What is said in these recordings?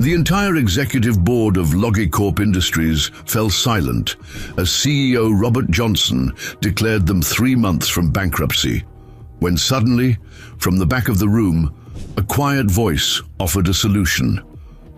The entire executive board of Logicorp Industries fell silent as CEO Robert Johnson declared them 3 months from bankruptcy, when suddenly, from the back of the room, a quiet voice offered a solution.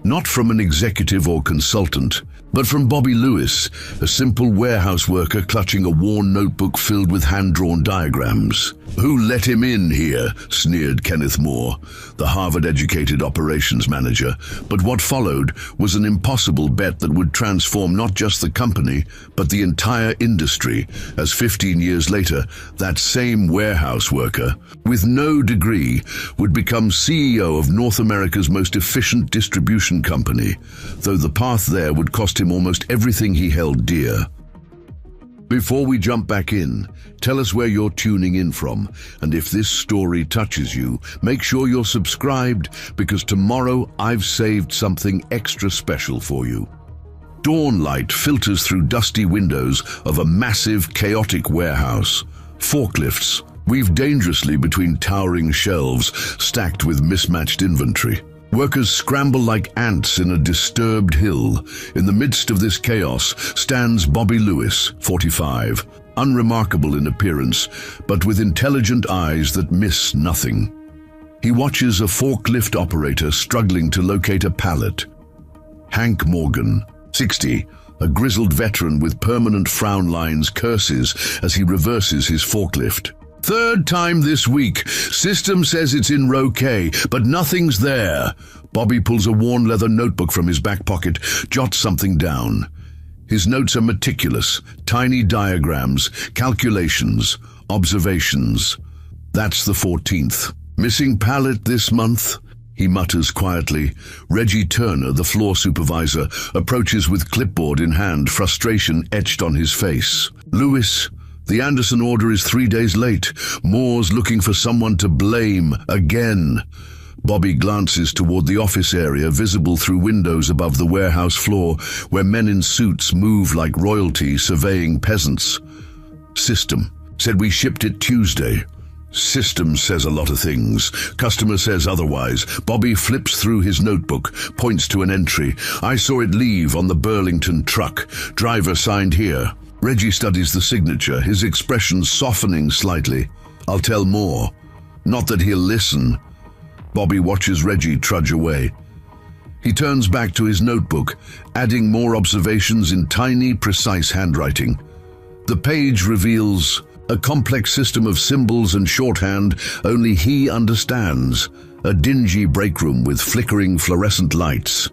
Not from an executive or consultant, but from Bobby Lewis, a simple warehouse worker clutching a worn notebook filled with hand-drawn diagrams. "Who let him in here?" sneered Kenneth Moore, the Harvard-educated operations manager. But what followed was an impossible bet that would transform not just the company, but the entire industry, as 15 years later, that same warehouse worker, with no degree, would become CEO of North America's most efficient distribution company, though the path there would cost him almost everything he held dear. Before we jump back in, tell us where you're tuning in from, and if this story touches you, make sure you're subscribed, because tomorrow I've saved something extra special for you. Dawn light filters through dusty windows of a massive, chaotic warehouse. Forklifts weave dangerously between towering shelves stacked with mismatched inventory. Workers scramble like ants in a disturbed hill. In the midst of this chaos stands Bobby Lewis, 45, unremarkable in appearance, but with intelligent eyes that miss nothing. He watches a forklift operator struggling to locate a pallet. Hank Morgan, 60, a grizzled veteran with permanent frown lines, curses as he reverses his forklift. "Third time this week. System says it's in row K, but nothing's there." Bobby pulls a worn leather notebook from his back pocket, jots something down. His notes are meticulous, tiny diagrams, calculations, observations. That's the 14th. "Missing pallet this month," he mutters quietly. Reggie Turner, the floor supervisor, approaches with clipboard in hand, frustration etched on his face. "Lewis, the Anderson order is 3 days late. Moore's looking for someone to blame again." Bobby glances toward the office area visible through windows above the warehouse floor, where men in suits move like royalty surveying peasants. "System said we shipped it Tuesday." "System says a lot of things. Customer says otherwise." Bobby flips through his notebook, points to an entry. "I saw it leave on the Burlington truck. Driver signed here." Reggie studies the signature, his expression softening slightly. "I'll tell more." Not that he'll listen. Bobby watches Reggie trudge away. He turns back to his notebook, adding more observations in tiny, precise handwriting. The page reveals a complex system of symbols and shorthand only he understands. A dingy break room with flickering fluorescent lights.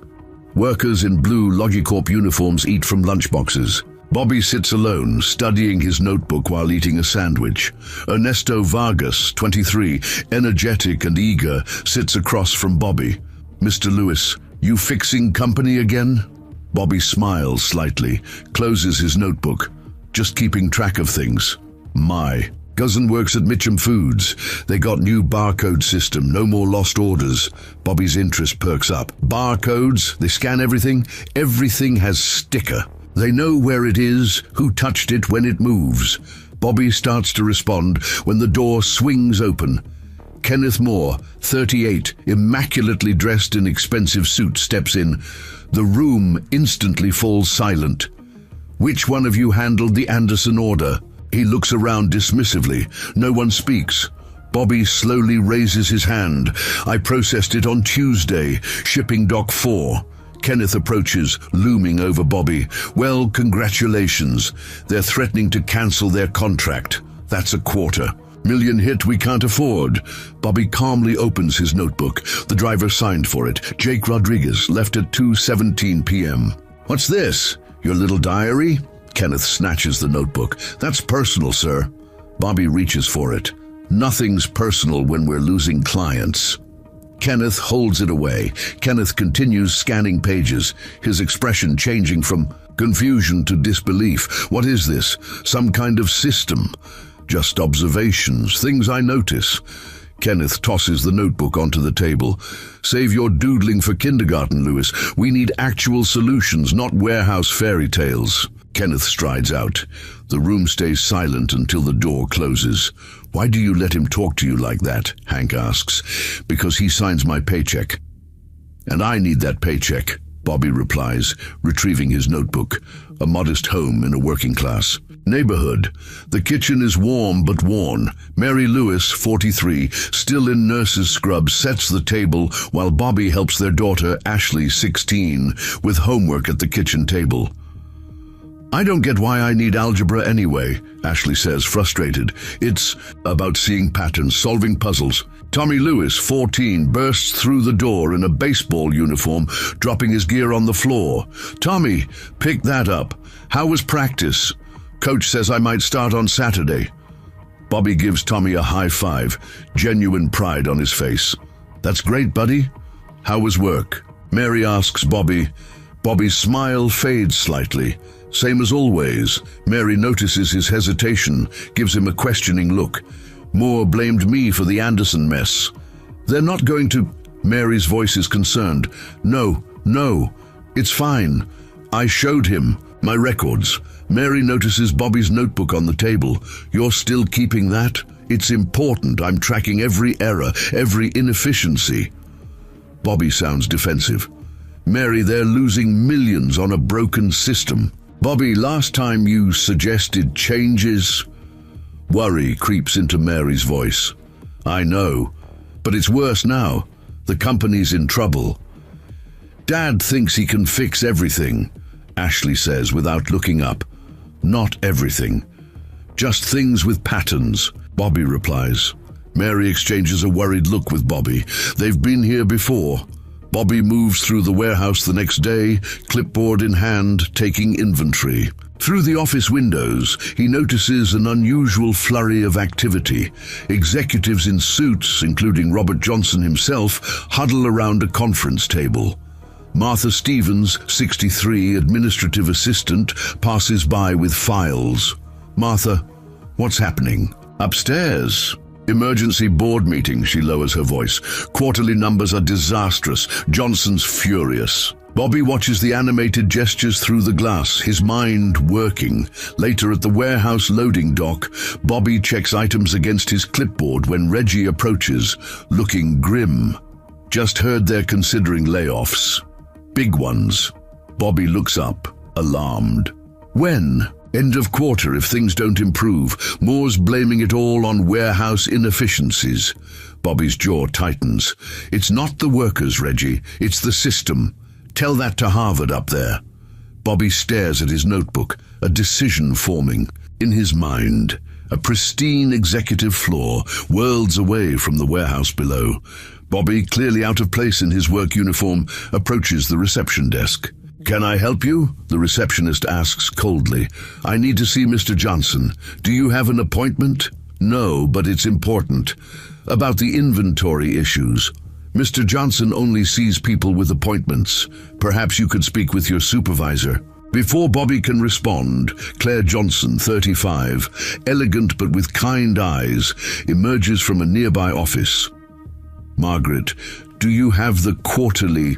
Workers in blue Logicorp uniforms eat from lunchboxes. Bobby sits alone, studying his notebook while eating a sandwich. Ernesto Vargas, 23, energetic and eager, sits across from Bobby. "Mr. Lewis, you fixing company again?" Bobby smiles slightly, closes his notebook. "Just keeping track of things." "My cousin works at Mitchum Foods. They got new barcode system, no more lost orders." Bobby's interest perks up. "Barcodes? They scan everything? Everything has sticker. They know where it is, who touched it when it moves." Bobby starts to respond when the door swings open. Kenneth Moore, 38, immaculately dressed in expensive suit, steps in. The room instantly falls silent. "Which one of you handled the Anderson order?" He looks around dismissively. No one speaks. Bobby slowly raises his hand. "I processed it on Tuesday, shipping dock 4. Kenneth approaches, looming over Bobby. "Well, congratulations. They're threatening to cancel their contract. That's $250,000 hit we can't afford." Bobby calmly opens his notebook. The driver signed for it. Jake Rodriguez left at 2:17 p.m. "What's this? Your little diary?" Kenneth snatches the notebook. "That's personal, sir." Bobby reaches for it. "Nothing's personal when we're losing clients." Kenneth holds it away. Kenneth continues scanning pages, his expression changing from confusion to disbelief. "What is this? Some kind of system?" "Just observations, things I notice." Kenneth tosses the notebook onto the table. "Save your doodling for kindergarten, Lewis. We need actual solutions, not warehouse fairy tales." Kenneth strides out. The room stays silent until the door closes. "Why do you let him talk to you like that?" Hank asks. "Because he signs my paycheck." And I need that paycheck, Bobby replies, retrieving his notebook. A modest home in a working class neighborhood. The kitchen is warm but worn. Mary Lewis, 43, still in nurse's scrubs, sets the table while Bobby helps their daughter, Ashley, 16, with homework at the kitchen table. I don't get why I need algebra anyway, Ashley says, frustrated. It's about seeing patterns, solving puzzles. Tommy Lewis, 14, bursts through the door in a baseball uniform, dropping his gear on the floor. Tommy, pick that up. How was practice? Coach says I might start on Saturday. Bobby gives Tommy a high five, genuine pride on his face. That's great, buddy. How was work? Mary asks Bobby. Bobby's smile fades slightly. Same as always. Mary notices his hesitation, gives him a questioning look. Moore blamed me for the Anderson mess. They're not going to... Mary's voice is concerned. No, it's fine. I showed him my records. Mary notices Bobby's notebook on the table. You're still keeping that? It's important. I'm tracking every error, every inefficiency. Bobby sounds defensive. Mary, they're losing millions on a broken system. Bobby, last time you suggested changes... Worry creeps into Mary's voice. I know, but it's worse now. The company's in trouble. Dad thinks he can fix everything, Ashley says without looking up. Not everything. Just things with patterns, Bobby replies. Mary exchanges a worried look with Bobby. They've been here before. Bobby moves through the warehouse the next day, clipboard in hand, taking inventory. Through the office windows, he notices an unusual flurry of activity. Executives in suits, including Robert Johnson himself, huddle around a conference table. Martha Stevens, 63, administrative assistant, passes by with files. Martha, what's happening? Upstairs. Emergency board meeting, she lowers her voice. Quarterly numbers are disastrous. Johnson's furious. Bobby watches the animated gestures through the glass, his mind working. Later at the warehouse loading dock, Bobby checks items against his clipboard when Reggie approaches, looking grim. Just heard they're considering layoffs. Big ones. Bobby looks up, alarmed. When? End of quarter if things don't improve. Moore's blaming it all on warehouse inefficiencies. Bobby's jaw tightens. It's not the workers, Reggie. It's the system. Tell that to Harvard up there. Bobby stares at his notebook, a decision forming. In his mind, a pristine executive floor, worlds away from the warehouse below. Bobby, clearly out of place in his work uniform, approaches the reception desk. Can I help you? The receptionist asks coldly. I need to see Mr. Johnson. Do you have an appointment? No, but it's important. About the inventory issues. Mr. Johnson only sees people with appointments. Perhaps you could speak with your supervisor. Before Bobby can respond, Claire Johnson, 35, elegant but with kind eyes, emerges from a nearby office. Margaret, do you have the quarterly?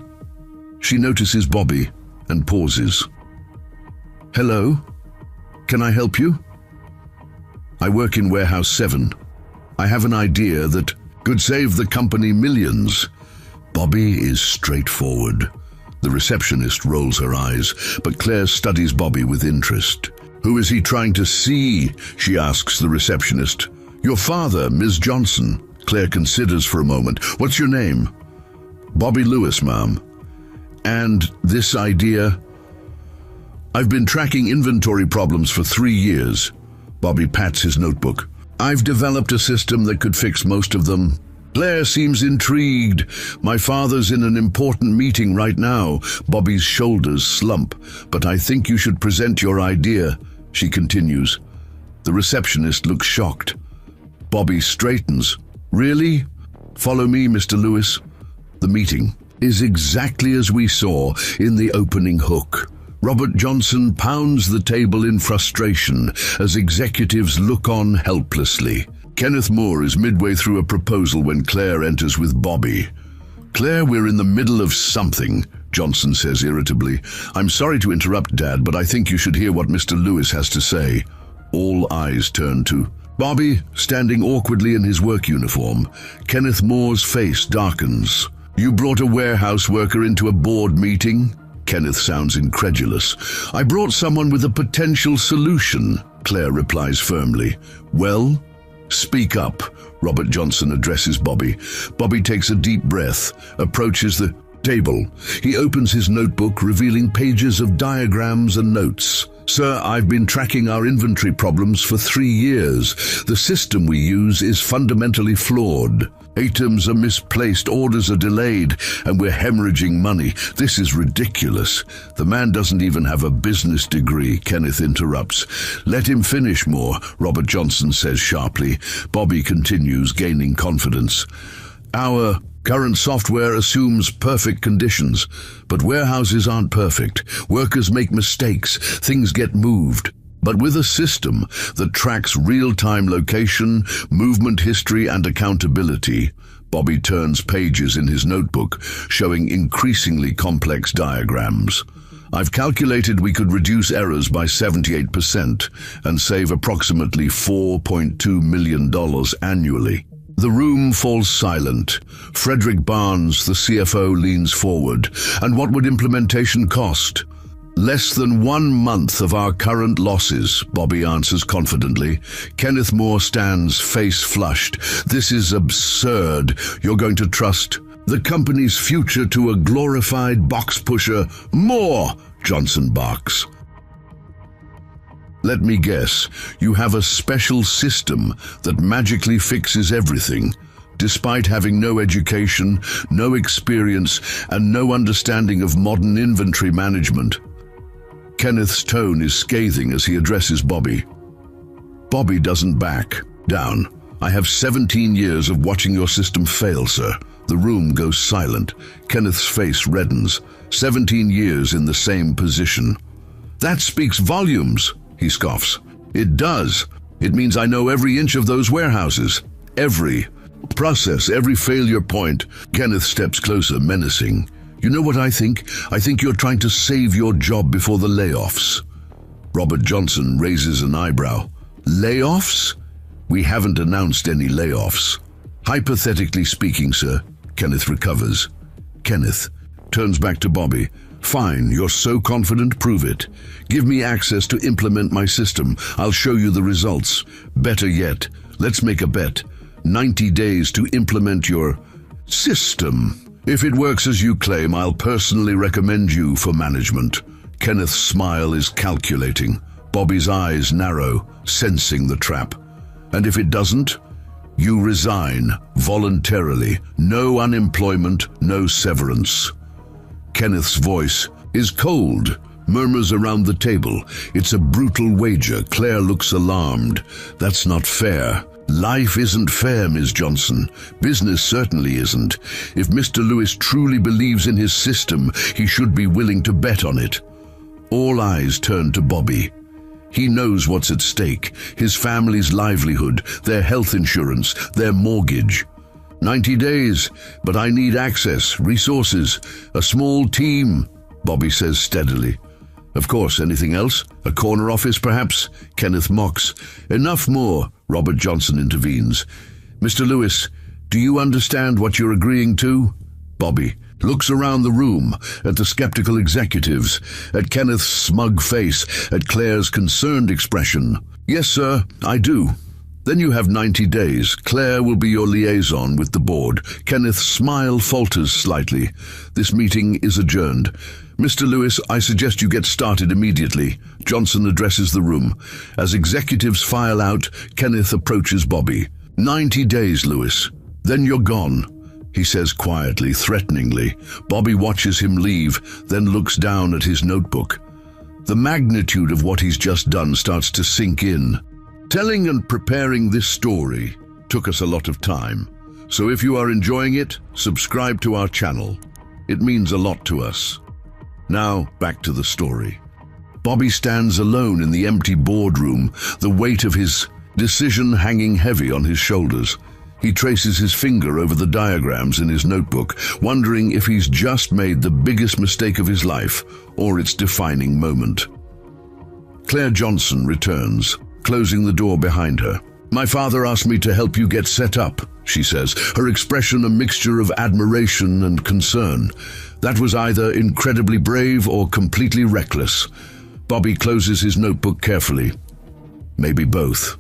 She notices Bobby and pauses. Hello? Can I help you? I work in Warehouse 7. I have an idea that could save the company millions. Bobby is straightforward. The receptionist rolls her eyes, but Claire studies Bobby with interest. Who is he trying to see? She asks the receptionist. Your father, Ms. Johnson. Claire considers for a moment. What's your name? Bobby Lewis, ma'am. And this idea? I've been tracking inventory problems for 3 years. Bobby pats his notebook. I've developed a system that could fix most of them. Claire seems intrigued. My father's in an important meeting right now. Bobby's shoulders slump. But I think you should present your idea, she continues. The receptionist looks shocked. Bobby straightens. Really? Follow me, Mr. Lewis. The meeting is exactly as we saw in the opening hook. Robert Johnson pounds the table in frustration as executives look on helplessly. Kenneth Moore is midway through a proposal when Claire enters with Bobby. Claire, we're in the middle of something, Johnson says irritably. I'm sorry to interrupt, Dad, but I think you should hear what Mr. Lewis has to say. All eyes turn to Bobby, standing awkwardly in his work uniform. Kenneth Moore's face darkens. You brought a warehouse worker into a board meeting? Kenneth sounds incredulous. I brought someone with a potential solution, Claire replies firmly. Well, speak up, Robert Johnson addresses Bobby. Bobby takes a deep breath, approaches the table. He opens his notebook, revealing pages of diagrams and notes. Sir, I've been tracking our inventory problems for 3 years. The system we use is fundamentally flawed. Items are misplaced, orders are delayed, and we're hemorrhaging money. This is ridiculous. The man doesn't even have a business degree, Kenneth interrupts. Let him finish more, Robert Johnson says sharply. Bobby continues, gaining confidence. Our current software assumes perfect conditions, but warehouses aren't perfect. Workers make mistakes, things get moved. But with a system that tracks real-time location, movement history, and accountability, Bobby turns pages in his notebook, showing increasingly complex diagrams. I've calculated we could reduce errors by 78% and save approximately $4.2 million annually. The room falls silent. Frederick Barnes, the CFO, leans forward. And what would implementation cost? Less than 1 month of our current losses, Bobby answers confidently. Kenneth Moore stands, face flushed. This is absurd. You're going to trust the company's future to a glorified box pusher? More, Johnson barks. Let me guess, you have a special system that magically fixes everything, despite having no education, no experience, and no understanding of modern inventory management. Kenneth's tone is scathing as he addresses Bobby. Bobby doesn't back down. I have 17 years of watching your system fail, sir. The room goes silent. Kenneth's face reddens. 17 years in the same position. That speaks volumes, he scoffs. It does. It means I know every inch of those warehouses. Every process, every failure point. Kenneth steps closer, menacing. You know what I think? I think you're trying to save your job before the layoffs. Robert Johnson raises an eyebrow. Layoffs? We haven't announced any layoffs. Hypothetically speaking, sir. Kenneth recovers. Kenneth turns back to Bobby. Fine, you're so confident, prove it. Give me access to implement my system. I'll show you the results. Better yet, let's make a bet. 90 days to implement your system. If it works as you claim, I'll personally recommend you for management. Kenneth's smile is calculating. Bobby's eyes narrow, sensing the trap. And if it doesn't? You resign, voluntarily. No unemployment, no severance. Kenneth's voice is cold, murmurs around the table. It's a brutal wager. Claire looks alarmed. That's not fair. Life isn't fair, Ms. Johnson. Business certainly isn't. If Mr. Lewis truly believes in his system, he should be willing to bet on it. All eyes turn to Bobby. He knows what's at stake. His family's livelihood, their health insurance, their mortgage. 90 days, but I need access, resources, a small team, Bobby says steadily. Of course, anything else? A corner office, perhaps? Kenneth mocks. Enough more, Robert Johnson intervenes. Mr. Lewis, do you understand what you're agreeing to? Bobby looks around the room, at the skeptical executives, at Kenneth's smug face, at Claire's concerned expression. Yes, sir, I do. Then you have 90 days. Claire will be your liaison with the board. Kenneth's smile falters slightly. This meeting is adjourned. Mr. Lewis, I suggest you get started immediately. Johnson addresses the room. As executives file out, Kenneth approaches Bobby. 90 days, Lewis. Then you're gone, he says quietly, threateningly. Bobby watches him leave, then looks down at his notebook. The magnitude of what he's just done starts to sink in. Telling and preparing this story took us a lot of time. So if you are enjoying it, subscribe to our channel. It means a lot to us. Now, back to the story. Bobby stands alone in the empty boardroom, the weight of his decision hanging heavy on his shoulders. He traces his finger over the diagrams in his notebook, wondering if he's just made the biggest mistake of his life or its defining moment. Claire Johnson returns, closing the door behind her. My father asked me to help you get set up, she says, her expression a mixture of admiration and concern. That was either incredibly brave or completely reckless. Bobby closes his notebook carefully. Maybe both.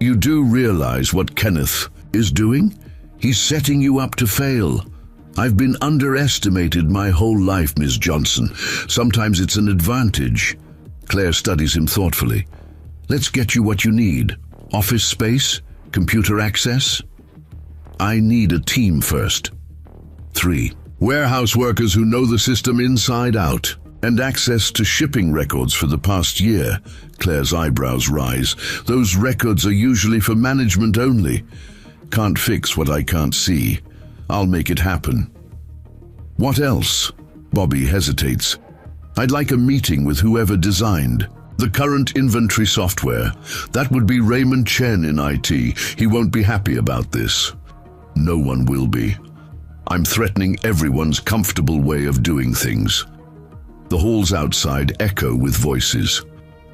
You do realize what Kenneth is doing? He's setting you up to fail. I've been underestimated my whole life, Ms. Johnson. Sometimes it's an advantage. Claire studies him thoughtfully. Let's get you what you need. Office space? Computer access? I need a team first. 3. Warehouse workers who know the system inside out and access to shipping records for the past year. Claire's eyebrows rise. Those records are usually for management only. Can't fix what I can't see. I'll make it happen. What else? Bobby hesitates. I'd like a meeting with whoever designed the current inventory software. That would be Raymond Chen in IT. He won't be happy about this. No one will be. I'm threatening everyone's comfortable way of doing things. The halls outside echo with voices.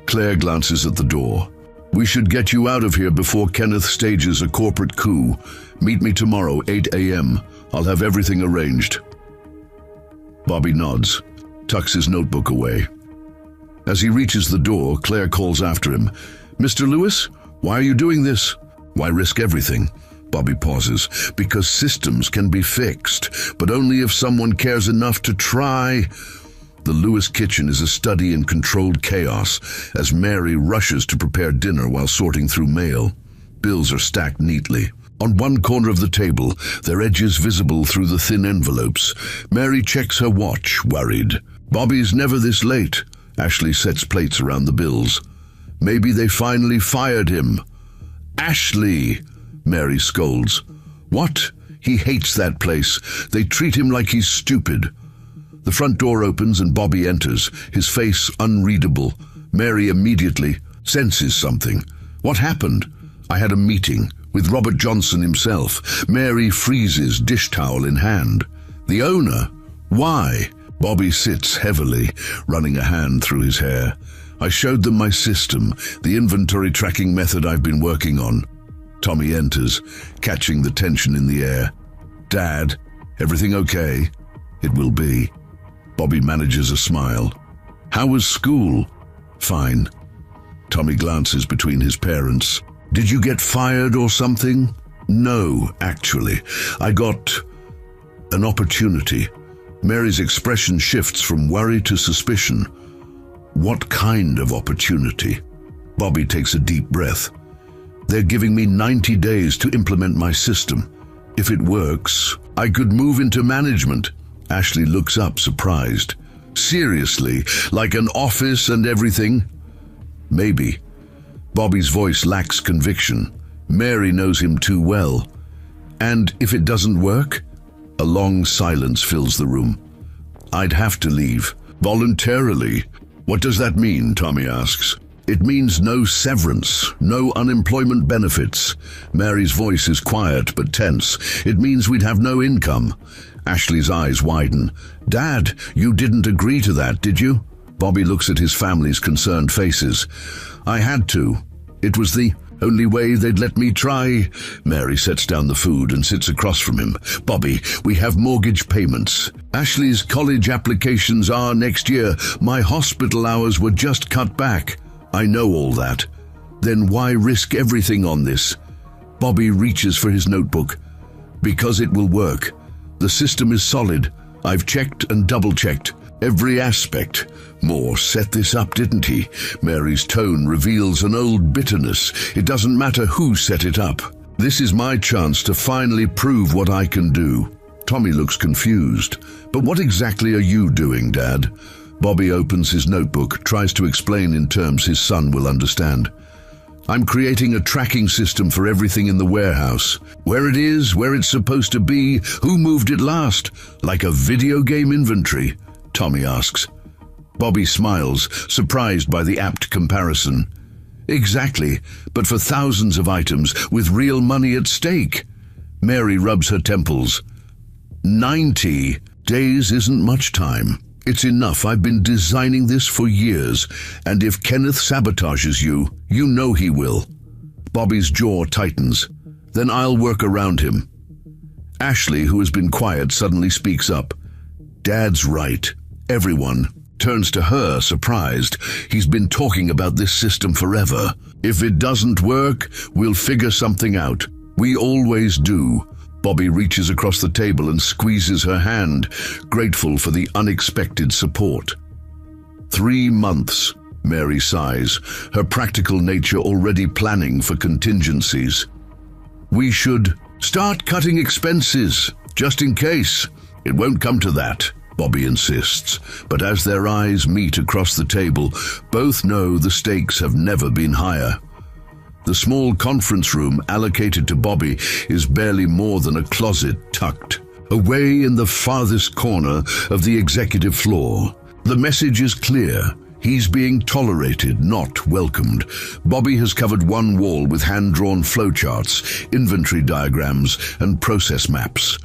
Claire glances at the door. We should get you out of here before Kenneth stages a corporate coup. Meet me tomorrow, 8 a.m. I'll have everything arranged. Bobby nods, tucks his notebook away. As he reaches the door, Claire calls after him. Mr. Lewis, why are you doing this? Why risk everything? Bobby pauses. Because systems can be fixed, but only if someone cares enough to try. The Lewis kitchen is a study in controlled chaos as Mary rushes to prepare dinner while sorting through mail. Bills are stacked neatly. On one corner of the table, their edges visible through the thin envelopes. Mary checks her watch, worried. Bobby's never this late. Ashley sets plates around the bills. Maybe they finally fired him. Ashley, Mary scolds. What? He hates that place. They treat him like he's stupid. The front door opens and Bobby enters, his face unreadable. Mary immediately senses something. What happened? I had a meeting with Robert Johnson himself. Mary freezes, dish towel in hand. The owner? Why? Bobby sits heavily, running a hand through his hair. I showed them my system, the inventory tracking method I've been working on. Tommy enters, catching the tension in the air. Dad, everything okay? It will be. Bobby manages a smile. How was school? Fine. Tommy glances between his parents. Did you get fired or something? No, actually. I got an opportunity. Mary's expression shifts from worry to suspicion. What kind of opportunity? Bobby takes a deep breath. They're giving me 90 days to implement my system. If it works, I could move into management. Ashley looks up, surprised. Seriously, like an office and everything? Maybe. Bobby's voice lacks conviction. Mary knows him too well. And if it doesn't work? A long silence fills the room. I'd have to leave. Voluntarily. What does that mean? Tommy asks. It means no severance, no unemployment benefits. Mary's voice is quiet but tense. It means we'd have no income. Ashley's eyes widen. Dad, you didn't agree to that, did you? Bobby looks at his family's concerned faces. I had to. It was the only way they'd let me try. Mary sets down the food and sits across from him. Bobby, we have mortgage payments. Ashley's college applications are next year. My hospital hours were just cut back. I know all that. Then why risk everything on this? Bobby reaches for his notebook. Because it will work. The system is solid. I've checked and double-checked. Every aspect. Moore set this up, didn't he? Mary's tone reveals an old bitterness. It doesn't matter who set it up. This is my chance to finally prove what I can do. Tommy looks confused. But what exactly are you doing, Dad? Bobby opens his notebook, tries to explain in terms his son will understand. I'm creating a tracking system for everything in the warehouse. Where it is, where it's supposed to be, who moved it last. Like a video game inventory, Tommy asks. Bobby smiles, surprised by the apt comparison. Exactly, but for thousands of items with real money at stake. Mary rubs her temples. 90 days isn't much time. It's enough. I've been designing this for years, and if Kenneth sabotages you, you know he will. Bobby's jaw tightens. Then I'll work around him. Ashley, who has been quiet, suddenly speaks up. Dad's right. Everyone turns to her, surprised. He's been talking about this system forever. If it doesn't work, we'll figure something out. We always do. Bobby reaches across the table and squeezes her hand, grateful for the unexpected support. 3 months, Mary sighs, her practical nature already planning for contingencies. We should start cutting expenses, just in case. It won't come to that, Bobby insists, but as their eyes meet across the table, both know the stakes have never been higher. The small conference room allocated to Bobby is barely more than a closet tucked away in the farthest corner of the executive floor. The message is clear. He's being tolerated, not welcomed. Bobby has covered one wall with hand-drawn flowcharts, inventory diagrams, and process maps.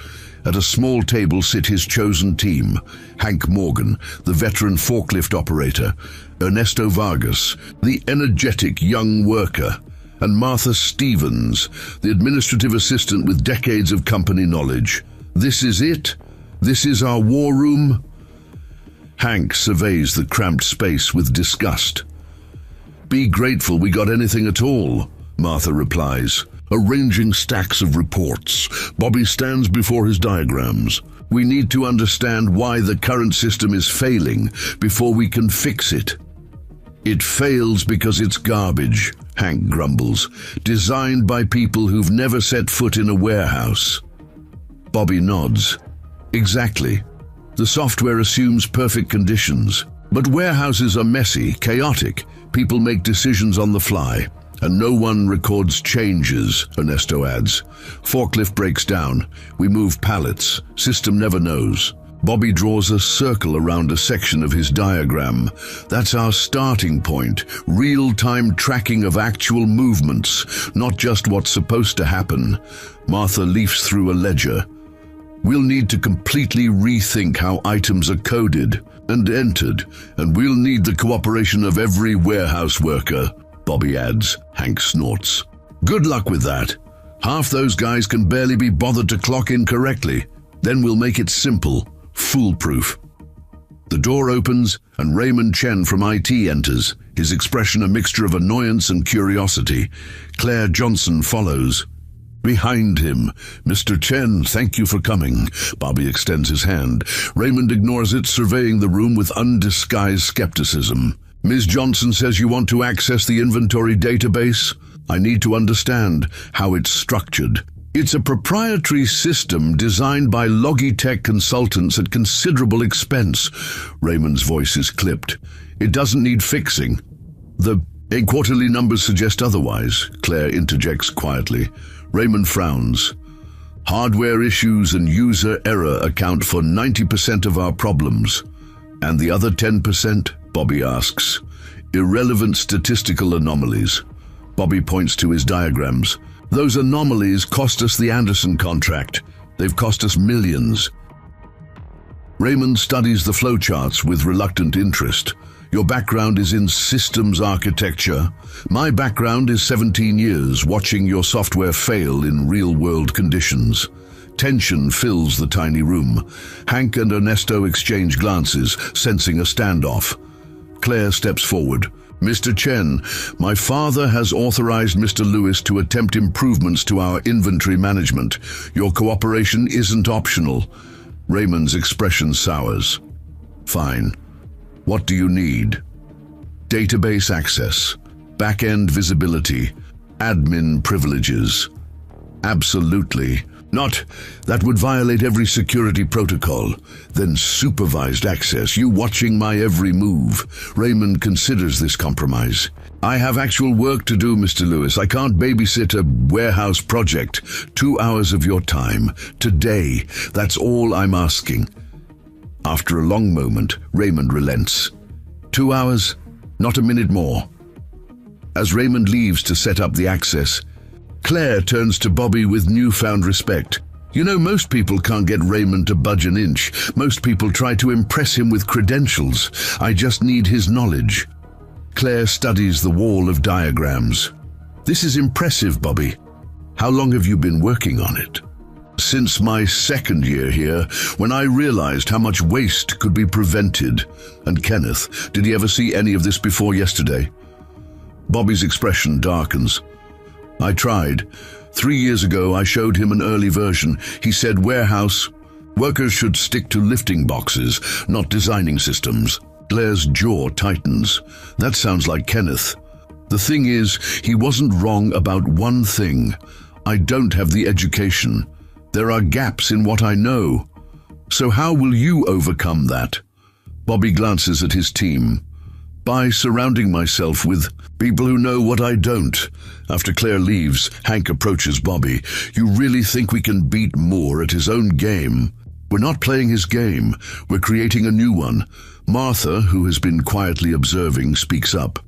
At a small table sit his chosen team: Hank Morgan, the veteran forklift operator; Ernesto Vargas, the energetic young worker; and Martha Stevens, the administrative assistant with decades of company knowledge. This is it? This is our war room? Hank surveys the cramped space with disgust. Be grateful we got anything at all, Martha replies. Arranging stacks of reports, Bobby stands before his diagrams. We need to understand why the current system is failing before we can fix it. It fails because it's garbage, Hank grumbles, designed by people who've never set foot in a warehouse. Bobby nods. Exactly. The software assumes perfect conditions, but warehouses are messy, chaotic. People make decisions on the fly, and no one records changes, Ernesto adds. Forklift breaks down. We move pallets. System never knows. Bobby draws a circle around a section of his diagram. That's our starting point. Real-time tracking of actual movements, not just what's supposed to happen. Martha leafs through a ledger. We'll need to completely rethink how items are coded and entered, and we'll need the cooperation of every warehouse worker, Bobby adds. Hank snorts. Good luck with that. Half those guys can barely be bothered to clock in correctly. Then we'll make it simple. Foolproof. The door opens and Raymond Chen from IT enters, his expression a mixture of annoyance and curiosity. Claire Johnson follows. Behind him, Mr. Chen, thank you for coming. Bobby extends his hand. Raymond ignores it, surveying the room with undisguised skepticism. Ms. Johnson says you want to access the inventory database? I need to understand how it's structured. It's a proprietary system designed by Logitech consultants at considerable expense. Raymond's voice is clipped. It doesn't need fixing. The quarterly numbers suggest otherwise, Claire interjects quietly. Raymond frowns. Hardware issues and user error account for 90% of our problems. And the other 10%? Bobby asks. Irrelevant statistical anomalies. Bobby points to his diagrams. Those anomalies cost us the Anderson contract. They've cost us millions. Raymond studies the flowcharts with reluctant interest. Your background is in systems architecture. My background is 17 years watching your software fail in real-world conditions. Tension fills the tiny room. Hank and Ernesto exchange glances, sensing a standoff. Claire steps forward. Mr. Chen, my father has authorized Mr. Lewis to attempt improvements to our inventory management. Your cooperation isn't optional. Raymond's expression sours. Fine. What do you need? Database access, back-end visibility, admin privileges. Absolutely. Not. That would violate every security protocol. Then supervised access, you watching my every move. Raymond considers this compromise. I have actual work to do, Mr. Lewis. I can't babysit a warehouse project. 2 hours of your time. Today. That's all I'm asking. After a long moment, Raymond relents. 2 hours? Not a minute more. As Raymond leaves to set up the access, Claire turns to Bobby with newfound respect. You know, most people can't get Raymond to budge an inch. Most people try to impress him with credentials. I just need his knowledge. Claire studies the wall of diagrams. This is impressive, Bobby. How long have you been working on it? Since my second year here, when I realized how much waste could be prevented. And Kenneth, did he ever see any of this before yesterday? Bobby's expression darkens. I tried. 3 years ago, I showed him an early version. He said, warehouse. Workers should stick to lifting boxes, not designing systems. Blair's jaw tightens. That sounds like Kenneth. The thing is, he wasn't wrong about one thing. I don't have the education. There are gaps in what I know. So how will you overcome that? Bobby glances at his team. By surrounding myself with people who know what I don't. After Claire leaves, Hank approaches Bobby. You really think we can beat Moore at his own game? We're not playing his game. We're creating a new one. Martha, who has been quietly observing, speaks up.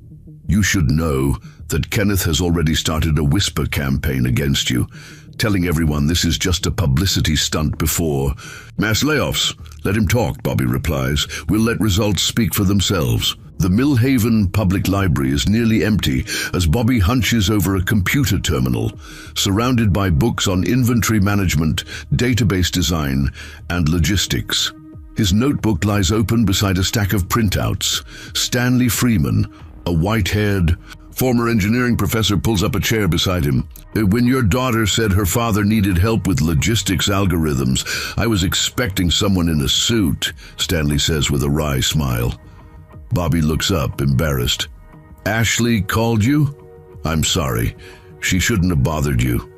You should know that Kenneth has already started a whisper campaign against you, telling everyone this is just a publicity stunt before mass layoffs. Let him talk, Bobby replies. We'll let results speak for themselves. The Millhaven Public Library is nearly empty as Bobby hunches over a computer terminal, surrounded by books on inventory management, database design, and logistics. His notebook lies open beside a stack of printouts. Stanley Freeman, a white-haired former engineering professor, pulls up a chair beside him. When your daughter said her father needed help with logistics algorithms, I was expecting someone in a suit, Stanley says with a wry smile. Bobby looks up, embarrassed. Ashley called you? I'm sorry. She shouldn't have bothered you.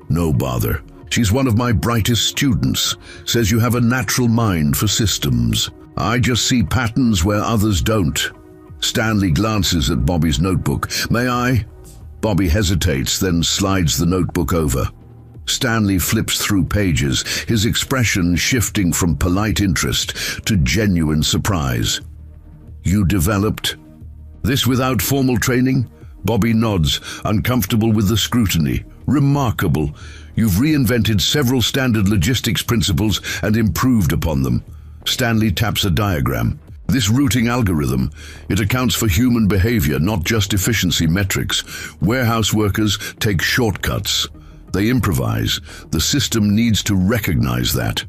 No bother. She's one of my brightest students. Says you have a natural mind for systems. I just see patterns where others don't. Stanley glances at Bobby's notebook. May I? Bobby hesitates, then slides the notebook over. Stanley flips through pages, his expression shifting from polite interest to genuine surprise. You developed this without formal training? Bobby nods, uncomfortable with the scrutiny. Remarkable. You've reinvented several standard logistics principles and improved upon them. Stanley taps a diagram. This routing algorithm, it accounts for human behavior, not just efficiency metrics. Warehouse workers take shortcuts. They improvise. The system needs to recognize that.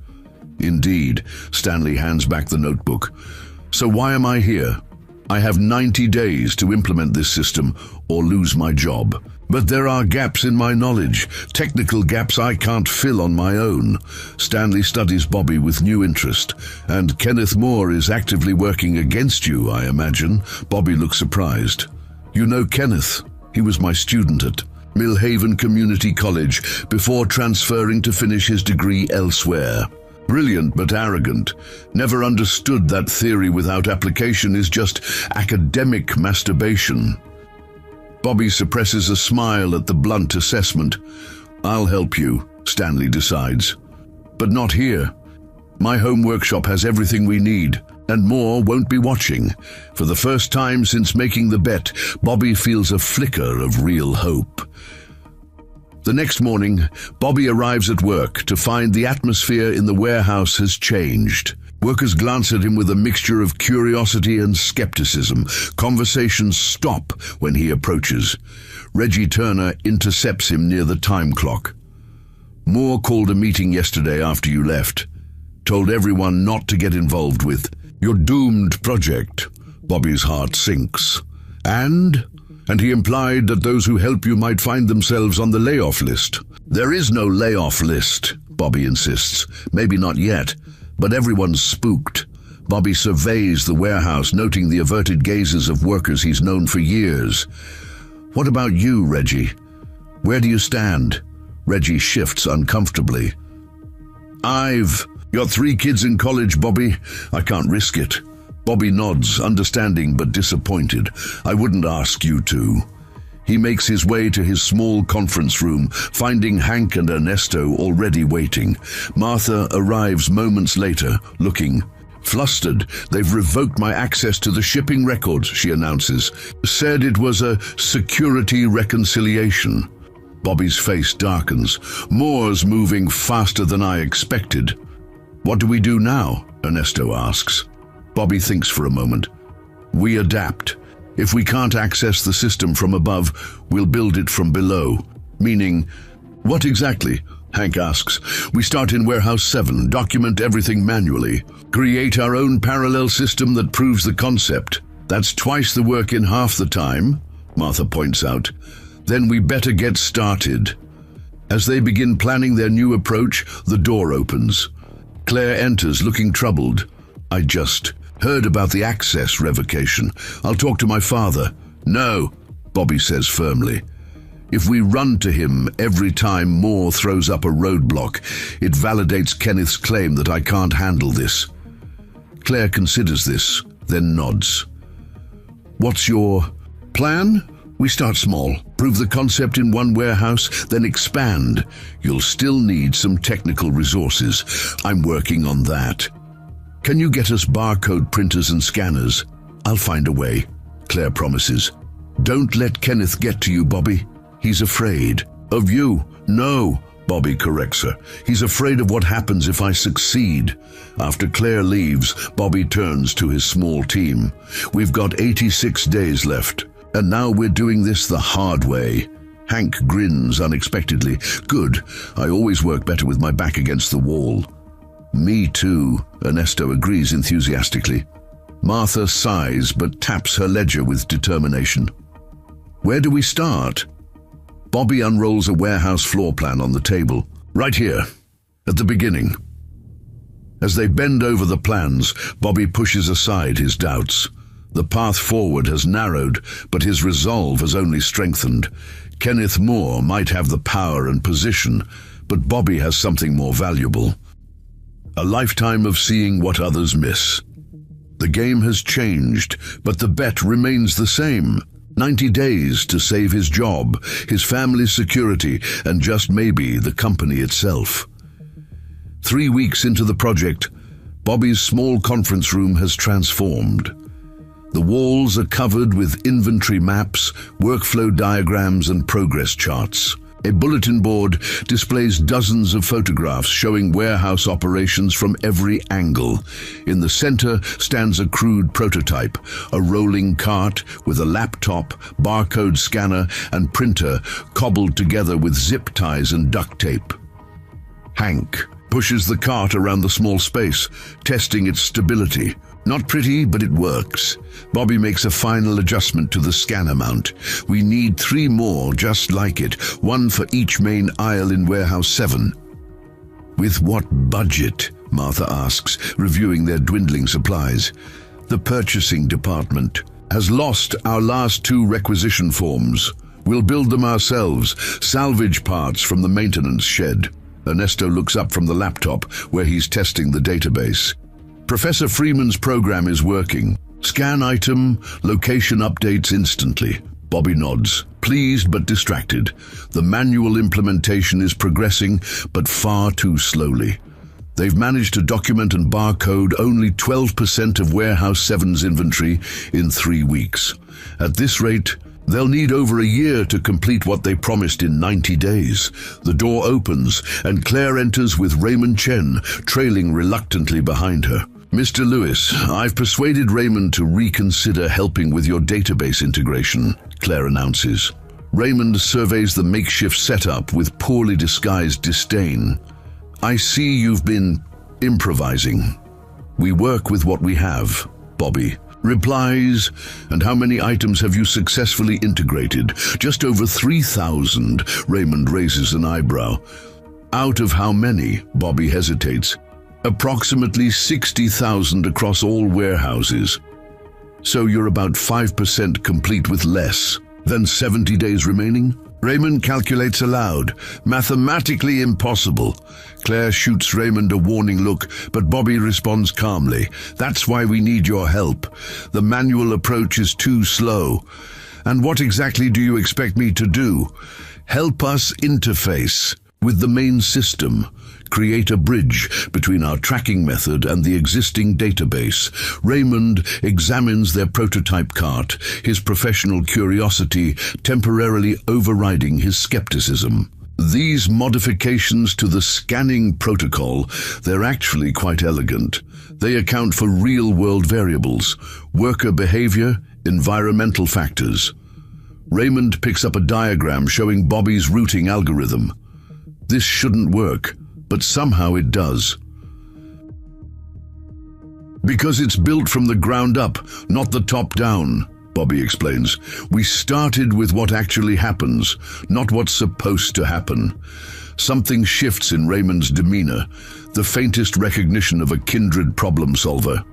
Indeed, Stanley hands back the notebook. So why am I here? I have 90 days to implement this system or lose my job. But there are gaps in my knowledge, technical gaps I can't fill on my own. Stanley studies Bobby with new interest. And Kenneth Moore is actively working against you, I imagine. Bobby looks surprised. You know Kenneth? He was my student at Millhaven Community College before transferring to finish his degree elsewhere. Brilliant but arrogant. Never understood that theory without application is just academic masturbation. Bobby suppresses a smile at the blunt assessment. I'll help you, Stanley decides. But not here. My home workshop has everything we need, and Moore won't be watching. For the first time since making the bet, Bobby feels a flicker of real hope. The next morning, Bobby arrives at work to find the atmosphere in the warehouse has changed. Workers glance at him with a mixture of curiosity and skepticism. Conversations stop when he approaches. Reggie Turner intercepts him near the time clock. Moore called a meeting yesterday after you left. Told everyone not to get involved with your doomed project. Bobby's heart sinks. And he implied that those who help you might find themselves on the layoff list. There is no layoff list, Bobby insists. Maybe not yet. But everyone's spooked. Bobby surveys the warehouse, noting the averted gazes of workers he's known for years. What about you, Reggie? Where do you stand? Reggie shifts uncomfortably. I've got 3 kids in college, Bobby. I can't risk it. Bobby nods, understanding but disappointed. I wouldn't ask you to. He makes his way to his small conference room, finding Hank and Ernesto already waiting. Martha arrives moments later, looking flustered. They've revoked my access to the shipping records, she announces. Said it was a security reconciliation. Bobby's face darkens. Moore's moving faster than I expected. What do we do now? Ernesto asks. Bobby thinks for a moment. We adapt. If we can't access the system from above, we'll build it from below. Meaning, what exactly? Hank asks. We start in Warehouse 7, document everything manually, create our own parallel system that proves the concept. That's twice the work in half the time, Martha points out. Then we better get started. As they begin planning their new approach, the door opens. Claire enters, looking troubled. I just heard about the access revocation. I'll talk to my father. No, Bobby says firmly. If we run to him every time Moore throws up a roadblock, it validates Kenneth's claim that I can't handle this. Claire considers this, then nods. What's your plan? We start small, prove the concept in one warehouse, then expand. You'll still need some technical resources. I'm working on that. Can you get us barcode printers and scanners? I'll find a way, Claire promises. Don't let Kenneth get to you, Bobby. He's afraid. Of you? No, Bobby corrects her. He's afraid of what happens if I succeed. After Claire leaves, Bobby turns to his small team. We've got 86 days left, and now we're doing this the hard way. Hank grins unexpectedly. Good. I always work better with my back against the wall. Me too, Ernesto agrees enthusiastically. Martha sighs but taps her ledger with determination. Where do we start? Bobby unrolls a warehouse floor plan on the table. Right here, at the beginning. As they bend over the plans, Bobby pushes aside his doubts. The path forward has narrowed, but his resolve has only strengthened. Kenneth Moore might have the power and position, but Bobby has something more valuable. A lifetime of seeing what others miss. The game has changed, but the bet remains the same. 90 days to save his job, his family's security, and just maybe the company itself. 3 weeks into the project, Bobby's small conference room has transformed. The walls are covered with inventory maps, workflow diagrams, and progress charts. A bulletin board displays dozens of photographs showing warehouse operations from every angle. In the center stands a crude prototype, a rolling cart with a laptop, barcode scanner, and printer cobbled together with zip ties and duct tape. Hank pushes the cart around the small space, testing its stability. Not pretty, but it works. Bobby makes a final adjustment to the scanner mount. We need 3 more just like it, 1 for each main aisle in Warehouse 7. With what budget? Martha asks, reviewing their dwindling supplies. The purchasing department has lost our last 2 requisition forms. We'll build them ourselves, salvage parts from the maintenance shed. Ernesto looks up from the laptop, where he's testing the database. Professor Freeman's program is working. Scan item, location updates instantly. Bobby nods, pleased but distracted. The manual implementation is progressing, but far too slowly. They've managed to document and barcode only 12% of Warehouse 7's inventory in 3 weeks. At this rate, they'll need over a year to complete what they promised in 90 days. The door opens, and Claire enters with Raymond Chen, trailing reluctantly behind her. Mr. Lewis, I've persuaded Raymond to reconsider helping with your database integration, Claire announces. Raymond surveys the makeshift setup with poorly disguised disdain. I see you've been improvising. We work with what we have, Bobby replies. And how many items have you successfully integrated? Just over 3,000, Raymond raises an eyebrow. Out of how many? Bobby hesitates. Approximately 60,000 across all warehouses. So you're about 5% complete with less than 70 days remaining? Raymond calculates aloud. Mathematically impossible. Claire shoots Raymond a warning look, but Bobby responds calmly. That's why we need your help. The manual approach is too slow. And what exactly do you expect me to do? Help us interface with the main system. Create a bridge between our tracking method and the existing database. Raymond examines their prototype cart, his professional curiosity temporarily overriding his skepticism. These modifications to the scanning protocol, they're actually quite elegant. They account for real-world variables, worker behavior, environmental factors. Raymond picks up a diagram showing Bobby's routing algorithm. This shouldn't work, but somehow it does. Because it's built from the ground up, not the top down, Bobby explains. We started with what actually happens, not what's supposed to happen. Something shifts in Raymond's demeanor, the faintest recognition of a kindred problem solver.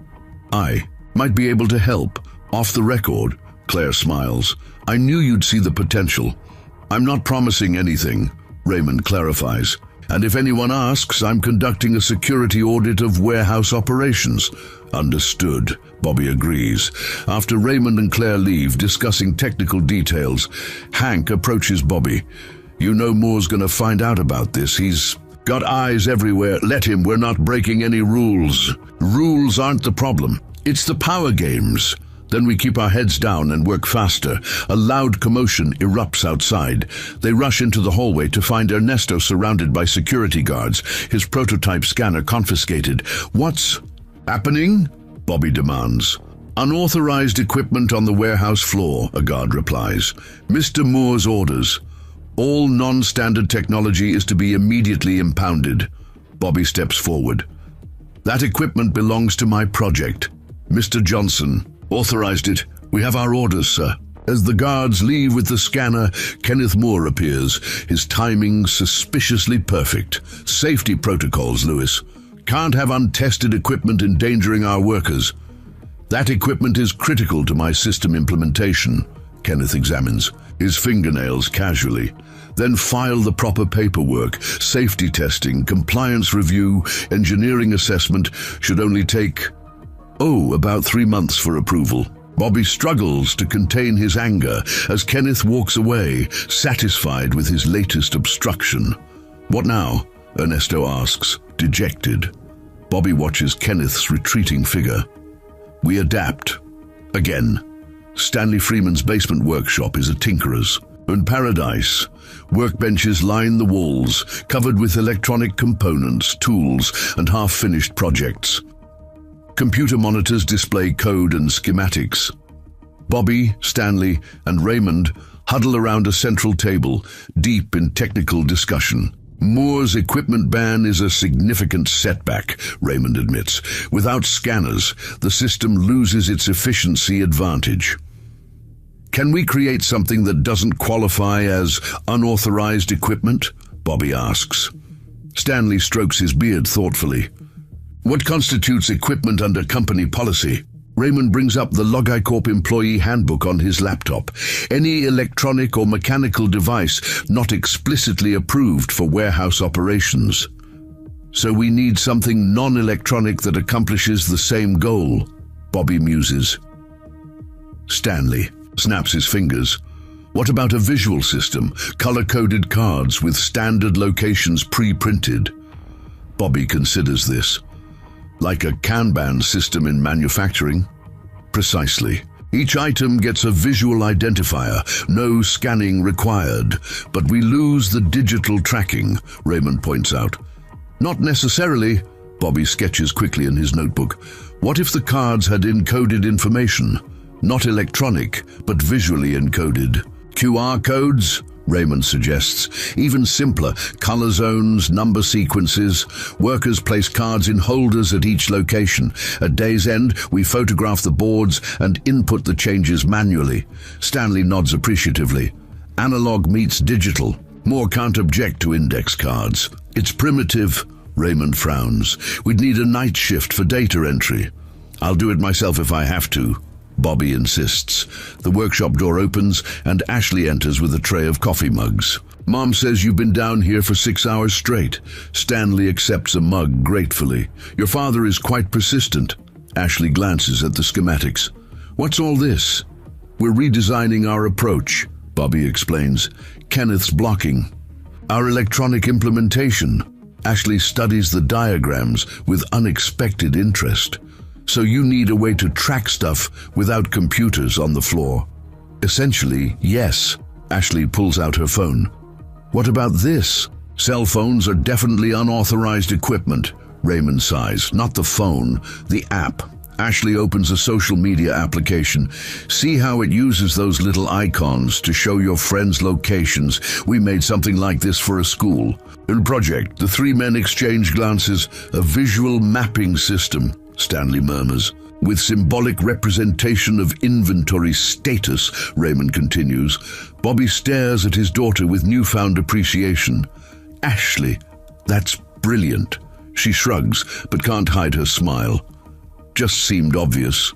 I might be able to help. Off the record, Claire smiles. I knew you'd see the potential. I'm not promising anything, Raymond clarifies. And if anyone asks, I'm conducting a security audit of warehouse operations. Understood, Bobby agrees. After Raymond and Claire leave, discussing technical details, Hank approaches Bobby. You know Moore's gonna find out about this. He's got eyes everywhere. Let him, we're not breaking any rules. Rules aren't the problem. It's the power games. Then we keep our heads down and work faster. A loud commotion erupts outside. They rush into the hallway to find Ernesto surrounded by security guards, his prototype scanner confiscated. What's happening? Bobby demands. Unauthorized equipment on the warehouse floor, a guard replies. Mr. Moore's orders. All non-standard technology is to be immediately impounded. Bobby steps forward. That equipment belongs to my project. Mr. Johnson authorized it. We have our orders, sir. As the guards leave with the scanner, Kenneth Moore appears, his timing suspiciously perfect. Safety protocols, Lewis. Can't have untested equipment endangering our workers. That equipment is critical to my system implementation, Kenneth examines, his fingernails casually. Then file the proper paperwork. Safety testing, compliance review, engineering assessment should only take about 3 months for approval. Bobby struggles to contain his anger as Kenneth walks away, satisfied with his latest obstruction. What now? Ernesto asks, dejected. Bobby watches Kenneth's retreating figure. We adapt. Again. Stanley Freeman's basement workshop is a tinkerer's. In paradise, workbenches line the walls, covered with electronic components, tools, and half-finished projects. Computer monitors display code and schematics. Bobby, Stanley, and Raymond huddle around a central table, deep in technical discussion. Moore's equipment ban is a significant setback, Raymond admits. Without scanners, the system loses its efficiency advantage. Can we create something that doesn't qualify as unauthorized equipment? Bobby asks. Stanley strokes his beard thoughtfully. What constitutes equipment under company policy? Raymond brings up the LogiCorp employee handbook on his laptop. Any electronic or mechanical device not explicitly approved for warehouse operations. So we need something non-electronic that accomplishes the same goal, Bobby muses. Stanley snaps his fingers. What about a visual system, color-coded cards with standard locations pre-printed? Bobby considers this. Like a Kanban system in manufacturing? Precisely. Each item gets a visual identifier, no scanning required, but we lose the digital tracking, Raymond points out. Not necessarily, Bobby sketches quickly in his notebook. What if the cards had encoded information? Not electronic, but visually encoded. QR codes? Raymond suggests. Even simpler, color zones, number sequences. Workers place cards in holders at each location. At day's end, we photograph the boards and input the changes manually. Stanley nods appreciatively. Analog meets digital. Moore can't object to index cards. It's primitive, Raymond frowns. We'd need a night shift for data entry. I'll do it myself if I have to, Bobby insists. The workshop door opens and Ashley enters with a tray of coffee mugs. Mom says you've been down here for 6 hours straight. Stanley accepts a mug gratefully. Your father is quite persistent. Ashley glances at the schematics. What's all this? We're redesigning our approach, Bobby explains. Kenneth's blocking. Our electronic implementation. Ashley studies the diagrams with unexpected interest. So you need a way to track stuff without computers on the floor. Essentially, yes. Ashley pulls out her phone. What about this? Cell phones are definitely unauthorized equipment. Raymond sighs. Not the phone, the app. Ashley opens a social media application. See how it uses those little icons to show your friends' locations. We made something like this for a school. In project, the three men exchange glances. A visual mapping system, Stanley murmurs. With symbolic representation of inventory status, Raymond continues. Bobby stares at his daughter with newfound appreciation. Ashley, that's brilliant. She shrugs, but can't hide her smile. Just seemed obvious.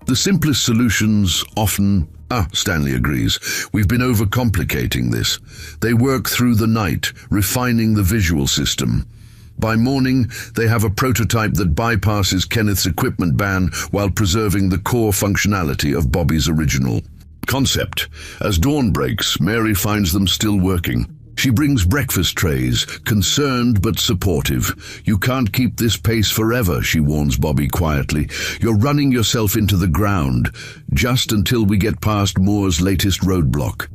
The simplest solutions often... Stanley agrees. We've been overcomplicating this. They work through the night, refining the visual system. By morning, they have a prototype that bypasses Kenneth's equipment ban while preserving the core functionality of Bobby's original concept. As dawn breaks, Mary finds them still working. She brings breakfast trays, concerned but supportive. You can't keep this pace forever, she warns Bobby quietly. You're running yourself into the ground, just until we get past Moore's latest roadblock.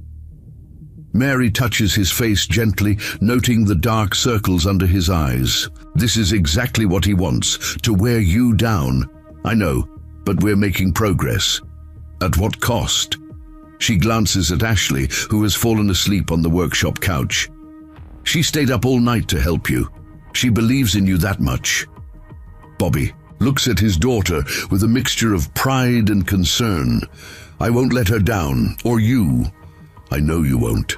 Mary touches his face gently, noting the dark circles under his eyes. This is exactly what he wants, to wear you down. I know, but we're making progress. At what cost? She glances at Ashley, who has fallen asleep on the workshop couch. She stayed up all night to help you. She believes in you that much. Bobby looks at his daughter with a mixture of pride and concern. I won't let her down, or you. I know you won't.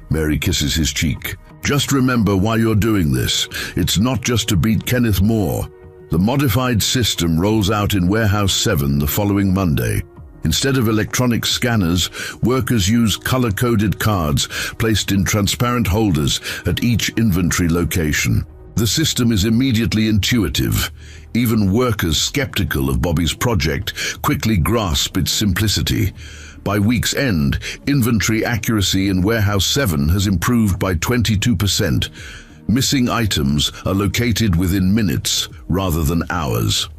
Mary kisses his cheek. Just remember why you're doing this. It's not just to beat Kenneth Moore. The modified system rolls out in Warehouse 7 the following Monday. Instead of electronic scanners, workers use color-coded cards placed in transparent holders at each inventory location. The system is immediately intuitive. Even workers skeptical of Bobby's project quickly grasp its simplicity. By week's end, inventory accuracy in Warehouse 7 has improved by 22%. Missing items are located within minutes rather than hours.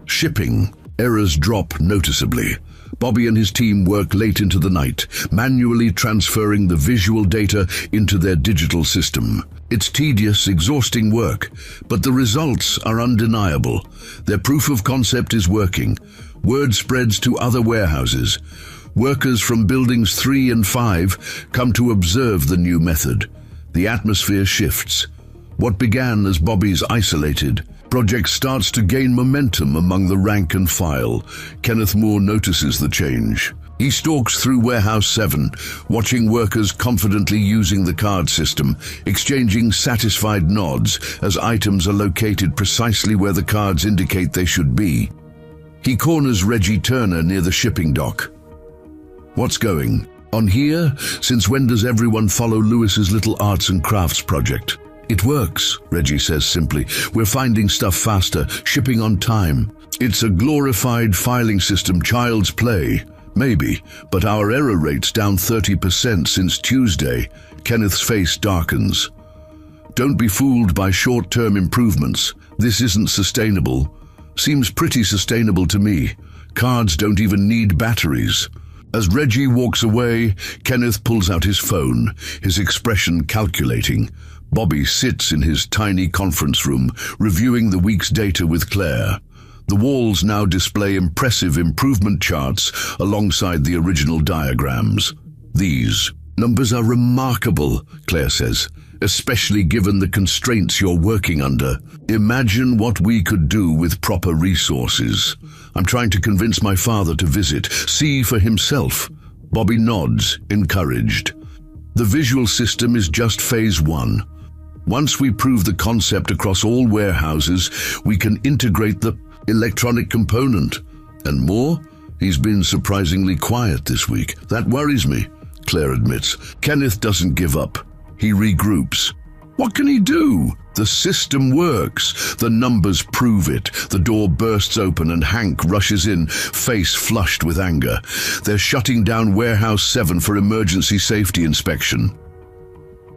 Shipping. Errors drop noticeably. Bobby and his team work late into the night, manually transferring the visual data into their digital system. It's tedious, exhausting work, but the results are undeniable. Their proof of concept is working. Word spreads to other warehouses. Workers from buildings 3 and 5 come to observe the new method. The atmosphere shifts. What began as Bobby's isolated project starts to gain momentum among the rank and file. Kenneth Moore notices the change. He stalks through Warehouse 7, watching workers confidently using the card system, exchanging satisfied nods as items are located precisely where the cards indicate they should be. He corners Reggie Turner near the shipping dock. What's going on here? Since when does everyone follow Lewis's little arts and crafts project? It works, Reggie says simply. We're finding stuff faster, shipping on time. It's a glorified filing system, child's play. Maybe, but our error rate's down 30% since Tuesday. Kenneth's face darkens. Don't be fooled by short-term improvements. This isn't sustainable. Seems pretty sustainable to me. Cards don't even need batteries. As Reggie walks away, Kenneth pulls out his phone, his expression calculating. Bobby sits in his tiny conference room, reviewing the week's data with Claire. The walls now display impressive improvement charts alongside the original diagrams. These numbers are remarkable, Claire says, especially given the constraints you're working under. Imagine what we could do with proper resources. I'm trying to convince my father to visit, see for himself. Bobby nods, encouraged. The visual system is just phase 1. Once we prove the concept across all warehouses, we can integrate the electronic component. And more? He's been surprisingly quiet this week. That worries me, Claire admits. Kenneth doesn't give up. He regroups. What can he do? The system works. The numbers prove it. The door bursts open and Hank rushes in, face flushed with anger. They're shutting down Warehouse 7 for emergency safety inspection.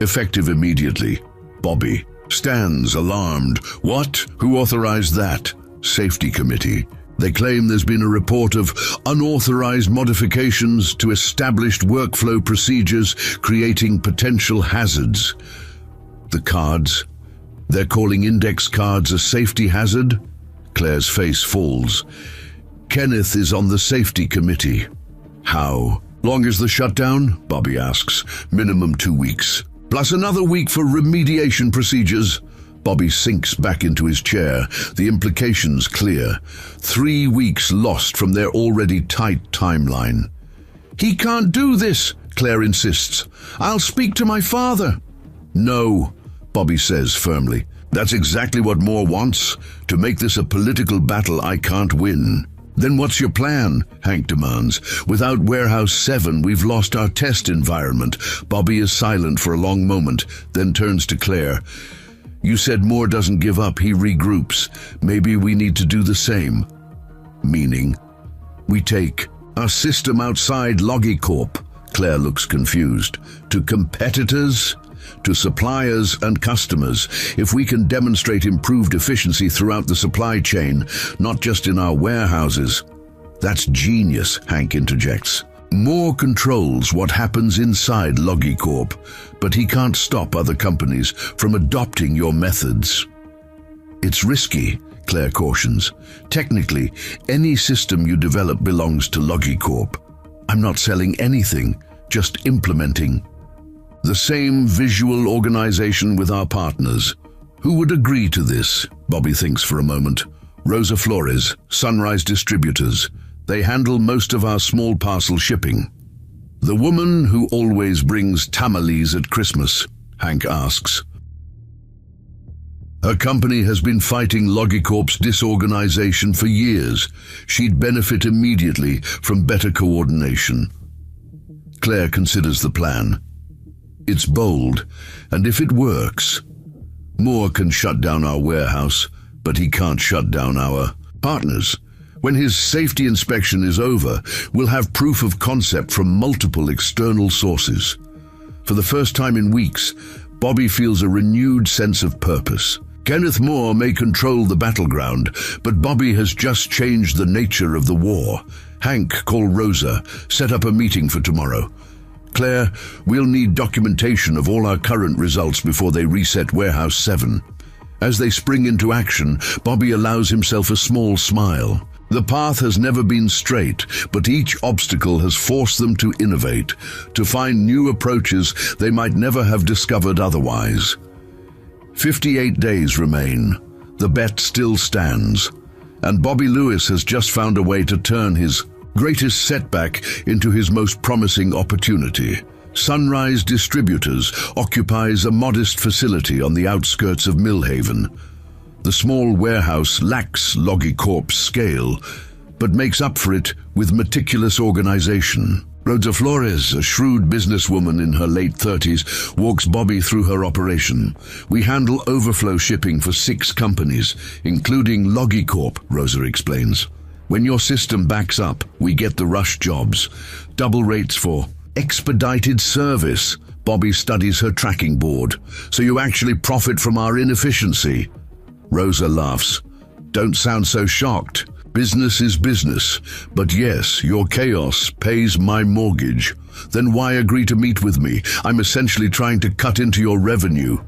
Effective immediately. Bobby stands alarmed. What? Who authorized that? Safety committee. They claim there's been a report of unauthorized modifications to established workflow procedures, creating potential hazards. The cards? They're calling index cards a safety hazard? Claire's face falls. Kenneth is on the safety committee. How long is the shutdown? Bobby asks. Minimum 2 weeks. Plus another week for remediation procedures. Bobby sinks back into his chair, the implications clear. 3 weeks lost from their already tight timeline. He can't do this, Claire insists. I'll speak to my father. No, Bobby says firmly. That's exactly what Moore wants, to make this a political battle I can't win. Then what's your plan? Hank demands. Without Warehouse 7, we've lost our test environment. Bobby is silent for a long moment, then turns to Claire. You said Moore doesn't give up, he regroups. Maybe we need to do the same. Meaning? We take our system outside LogiCorp. Claire looks confused. To competitors? To suppliers and customers. If we can demonstrate improved efficiency throughout the supply chain, not just in our warehouses. That's genius, Hank interjects. Moore controls what happens inside LogiCorp, but he can't stop other companies from adopting your methods. It's risky, Claire cautions. Technically, any system you develop belongs to LogiCorp. I'm not selling anything, just implementing. The same visual organization with our partners. Who would agree to this? Bobby thinks for a moment. Rosa Flores, Sunrise Distributors. They handle most of our small parcel shipping. The woman who always brings tamales at Christmas, Hank asks. Her company has been fighting LogiCorp's disorganization for years. She'd benefit immediately from better coordination. Claire considers the plan. It's bold, and if it works, Moore can shut down our warehouse, but he can't shut down our partners. When his safety inspection is over, we'll have proof of concept from multiple external sources. For the first time in weeks, Bobby feels a renewed sense of purpose. Kenneth Moore may control the battleground, but Bobby has just changed the nature of the war. Hank, call Rosa, set up a meeting for tomorrow. Claire, we'll need documentation of all our current results before they reset Warehouse 7. As they spring into action, Bobby allows himself a small smile. The path has never been straight, but each obstacle has forced them to innovate, to find new approaches they might never have discovered otherwise. 58 days remain. The bet still stands, and Bobby Lewis has just found a way to turn his greatest setback into his most promising opportunity. Sunrise Distributors occupies a modest facility on the outskirts of Millhaven. The small warehouse lacks LogiCorp's scale, but makes up for it with meticulous organization. Rosa Flores, a shrewd businesswoman in her late 30s, walks Bobby through her operation. We handle overflow shipping for 6 companies, including LogiCorp, Rosa explains. When your system backs up, we get the rush jobs. Double rates for expedited service. Bobby studies her tracking board. So you actually profit from our inefficiency. Rosa laughs. Don't sound so shocked. Business is business. But yes, your chaos pays my mortgage. Then why agree to meet with me? I'm essentially trying to cut into your revenue.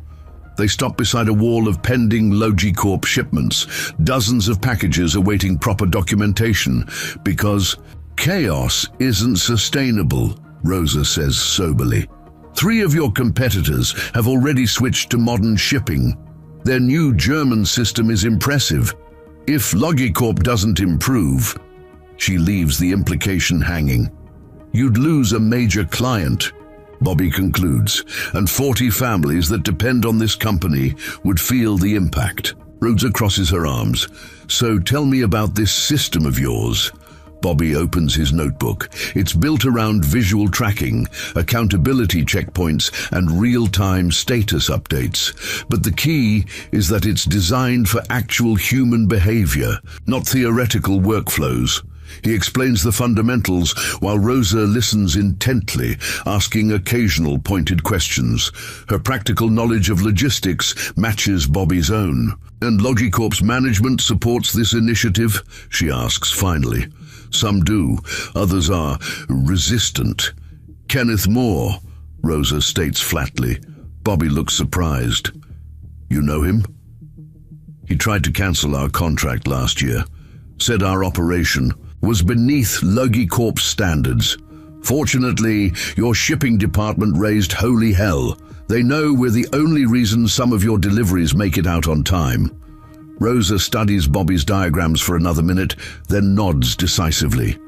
They stop beside a wall of pending LogiCorp shipments, dozens of packages awaiting proper documentation, because chaos isn't sustainable, Rosa says soberly. 3 of your competitors have already switched to modern shipping. Their new German system is impressive. If LogiCorp doesn't improve, she leaves the implication hanging. You'd lose a major client, Bobby concludes, and 40 families that depend on this company would feel the impact. Rosa crosses her arms. So tell me about this system of yours. Bobby opens his notebook. It's built around visual tracking, accountability checkpoints, and real-time status updates. But the key is that it's designed for actual human behavior, not theoretical workflows. He explains the fundamentals while Rosa listens intently, asking occasional pointed questions. Her practical knowledge of logistics matches Bobby's own. "And Logicorp's management supports this initiative?" she asks finally. "Some do, others are resistant." "Kenneth Moore," Rosa states flatly. Bobby looks surprised. "You know him?" "He tried to cancel our contract last year. Said our operation was beneath Logicorp's standards. Fortunately, your shipping department raised holy hell. They know we're the only reason some of your deliveries make it out on time." Rosa studies Bobby's diagrams for another minute, then nods decisively.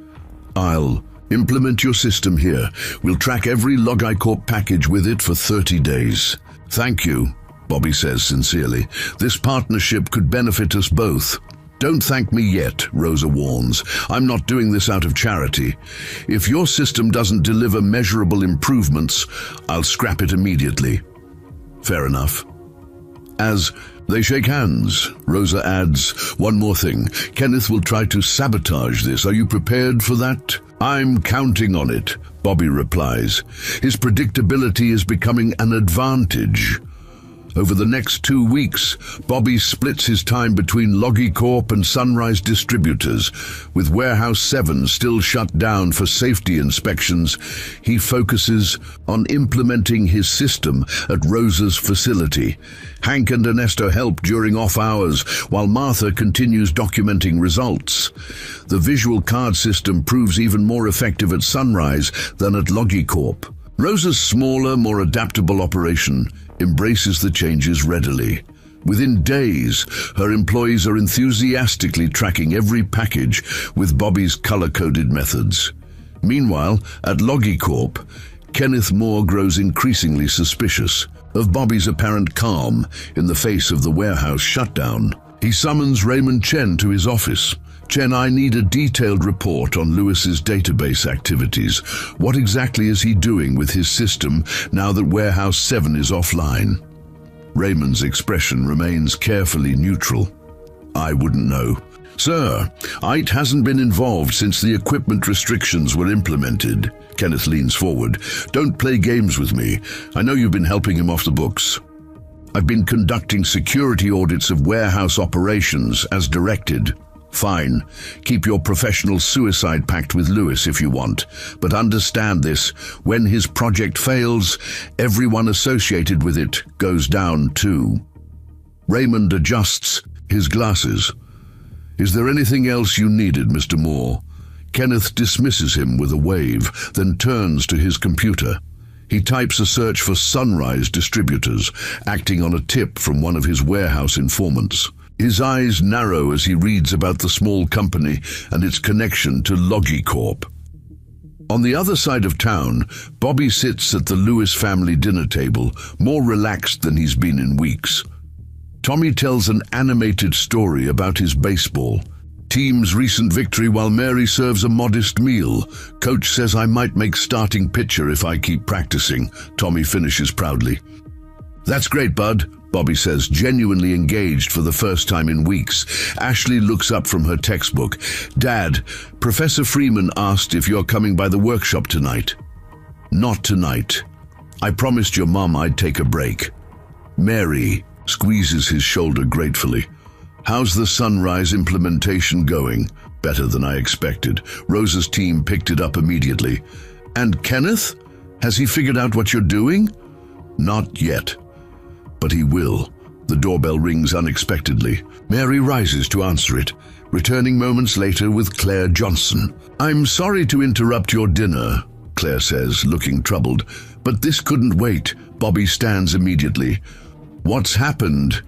"I'll implement your system here. We'll track every Logicorp package with it for 30 days. "Thank you," Bobby says sincerely. "This partnership could benefit us both." "Don't thank me yet," Rosa warns. "I'm not doing this out of charity. If your system doesn't deliver measurable improvements, I'll scrap it immediately." "Fair enough." As they shake hands, Rosa adds, "One more thing. Kenneth will try to sabotage this. Are you prepared for that?" "I'm counting on it," Bobby replies. His predictability is becoming an advantage. Over the next 2 weeks, Bobby splits his time between Logicorp and Sunrise Distributors. With Warehouse 7 still shut down for safety inspections, he focuses on implementing his system at Rosa's facility. Hank and Ernesto help during off hours, while Martha continues documenting results. The visual card system proves even more effective at Sunrise than at Logicorp. Rosa's smaller, more adaptable operation embraces the changes readily. Within days, her employees are enthusiastically tracking every package with Bobby's color-coded methods. Meanwhile, at Logicorp, Kenneth Moore grows increasingly suspicious of Bobby's apparent calm in the face of the warehouse shutdown. He summons Raymond Chen to his office. "Chen, I need a detailed report on Lewis's database activities. What exactly is he doing with his system now that Warehouse 7 is offline?" Raymond's expression remains carefully neutral. "I wouldn't know." "Sir, IT hasn't been involved since the equipment restrictions were implemented." Kenneth leans forward. "Don't play games with me. I know you've been helping him off the books." "I've been conducting security audits of warehouse operations as directed." "Fine. Keep your professional suicide pact with Lewis if you want. But understand this, when his project fails, everyone associated with it goes down too." Raymond adjusts his glasses. "Is there anything else you needed, Mr. Moore?" Kenneth dismisses him with a wave, then turns to his computer. He types a search for Sunrise Distributors, acting on a tip from one of his warehouse informants. His eyes narrow as he reads about the small company and its connection to Logicorp. On the other side of town, Bobby sits at the Lewis family dinner table, more relaxed than he's been in weeks. Tommy tells an animated story about his baseball. Team's recent victory while Mary serves a modest meal. Coach says I might make starting pitcher if I keep practicing. Tommy finishes proudly. "That's great, bud," Bobby says, genuinely engaged for the first time in weeks. Ashley looks up from her textbook. "Dad, Professor Freeman asked if you're coming by the workshop tonight." "Not tonight. I promised your mom I'd take a break." Mary squeezes his shoulder gratefully. "How's the Sunrise implementation going?" "Better than I expected. Rosa's team picked it up immediately." "And Kenneth? Has he figured out what you're doing?" "Not yet. But he will." The doorbell rings unexpectedly. Mary rises to answer it, returning moments later with Claire Johnson. "I'm sorry to interrupt your dinner," Claire says, looking troubled, "but this couldn't wait." Bobby stands immediately. "What's happened?"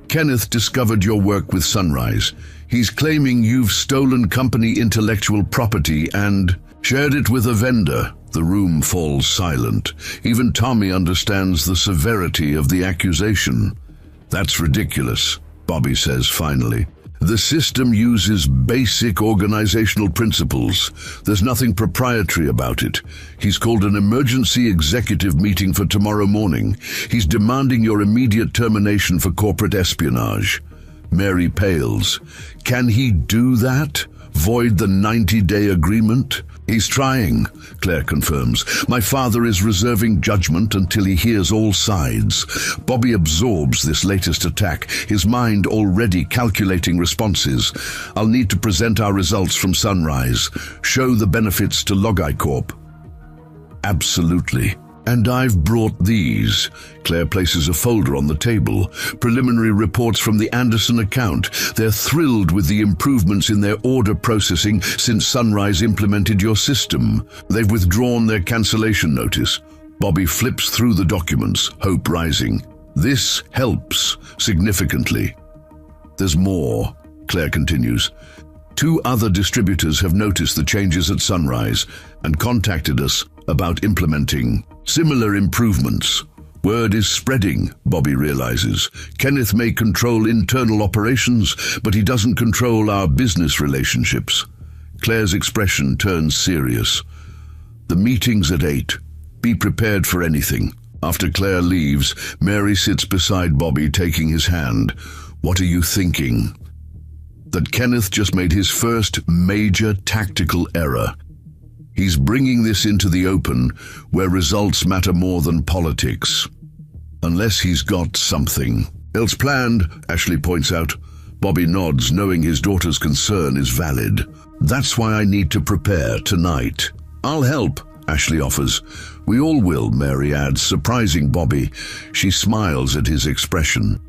"Kenneth discovered your work with Sunrise. He's claiming you've stolen company intellectual property and shared it with a vendor." The room falls silent. Even Tommy understands the severity of the accusation. "That's ridiculous," Bobby says finally. "The system uses basic organizational principles. There's nothing proprietary about it. He's called an emergency executive meeting for tomorrow morning. He's demanding your immediate termination for corporate espionage." Mary pales. "Can he do that?" void the 90-day agreement? He's trying, Claire confirms. My father is reserving judgment until he hears all sides. Bobby absorbs this latest attack, his mind already calculating responses. I'll need to present our results from Sunrise, show the benefits to Logicorp. Absolutely. And I've brought these. Claire places a folder on the table. Preliminary reports from the Anderson account. They're thrilled with the improvements in their order processing since Sunrise implemented your system. They've withdrawn their cancellation notice. Bobby flips through the documents, hope rising. This helps significantly. There's more, Claire continues. 2 other distributors have noticed the changes at Sunrise and contacted us about implementing similar improvements. Word is spreading, Bobby realizes. Kenneth may control internal operations, but he doesn't control our business relationships. Claire's expression turns serious. The meeting's at 8. Be prepared for anything. After Claire leaves, Mary sits beside Bobby, taking his hand. What are you thinking? That Kenneth just made his first major tactical error. He's bringing this into the open, where results matter more than politics. Unless he's got something else planned, Ashley points out. Bobby nods, knowing his daughter's concern is valid. That's why I need to prepare tonight. I'll help, Ashley offers. We all will, Mary adds, surprising Bobby. She smiles at his expression.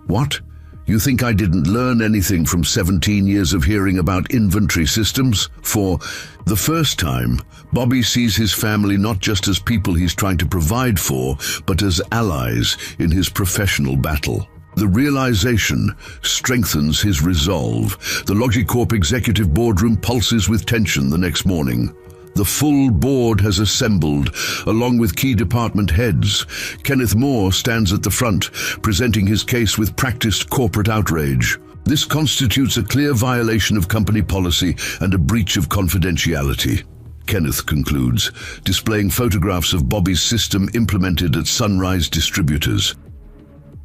What? You think I didn't learn anything from 17 years of hearing about inventory systems? For the first time, Bobby sees his family not just as people he's trying to provide for, but as allies in his professional battle. The realization strengthens his resolve. The Logicorp executive boardroom pulses with tension the next morning. The full board has assembled, along with key department heads. Kenneth Moore stands at the front, presenting his case with practiced corporate outrage. This constitutes a clear violation of company policy and a breach of confidentiality, Kenneth concludes, displaying photographs of Bobby's system implemented at Sunrise distributors.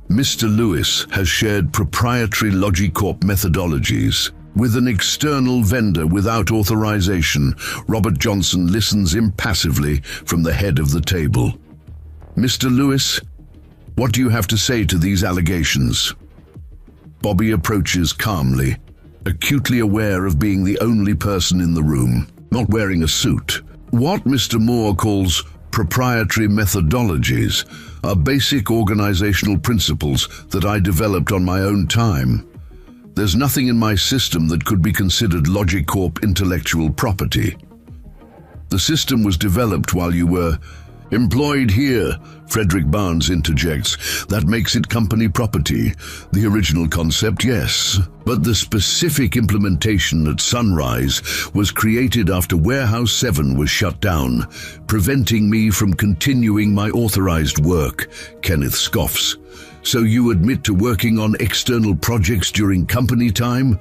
Mr. Lewis has shared proprietary Logicorp methodologies with an external vendor without authorization. Robert Johnson listens impassively from the head of the table. Mr. Lewis, what do you have to say to these allegations? Bobby approaches calmly, acutely aware of being the only person in the room, not wearing a suit. What Mr. Moore calls proprietary methodologies are basic organizational principles that I developed on my own time. There's nothing in my system that could be considered Logicorp intellectual property. The system was developed while you were employed here, Frederick Barnes interjects. That makes it company property. The original concept, yes. But the specific implementation at Sunrise was created after Warehouse 7 was shut down, preventing me from continuing my authorized work, Kenneth scoffs. So you admit to working on external projects during company time?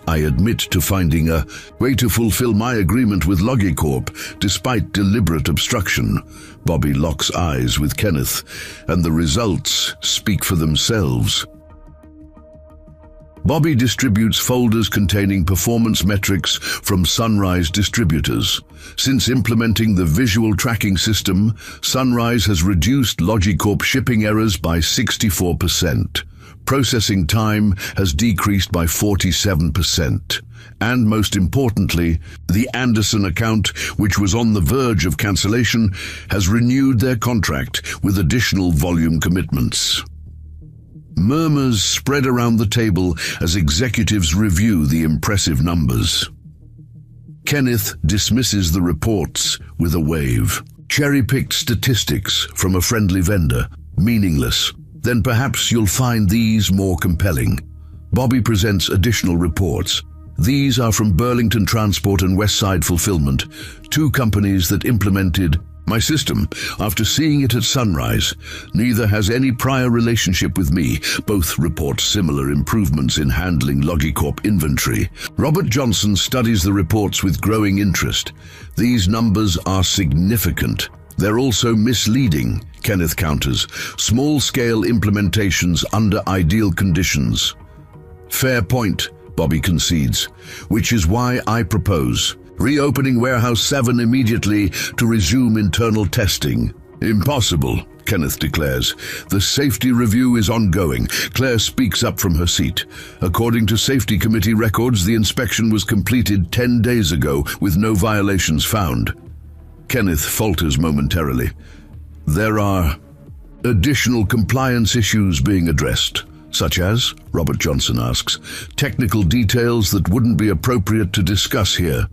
I admit to finding a way to fulfill my agreement with Logicorp, despite deliberate obstruction. Bobby locks eyes with Kenneth, and the results speak for themselves. Bobby distributes folders containing performance metrics from Sunrise distributors. Since implementing the visual tracking system, Sunrise has reduced Logicorp shipping errors by 64%. Processing time has decreased by 47%. And most importantly, the Anderson account, which was on the verge of cancellation, has renewed their contract with additional volume commitments. Murmurs spread around the table as executives review the impressive numbers. Kenneth dismisses the reports with a wave. Cherry-picked statistics from a friendly vendor, meaningless. Then perhaps you'll find these more compelling. Bobby presents additional reports. These are from Burlington Transport and Westside Fulfillment, 2 companies that implemented my system after seeing it at Sunrise. Neither has any prior relationship with me. Both report similar improvements in handling Logicorp inventory. Robert Johnson studies the reports with growing interest. These numbers are significant. They're also misleading, Kenneth counters. Small-scale implementations under ideal conditions. Fair point, Bobby concedes, which is why I propose reopening Warehouse 7 immediately to resume internal testing. Impossible, Kenneth declares. The safety review is ongoing. Claire speaks up from her seat. According to safety committee records, the inspection was completed 10 days ago with no violations found. Kenneth falters momentarily. There are additional compliance issues being addressed. Such as, Robert Johnson asks, technical details that wouldn't be appropriate to discuss here.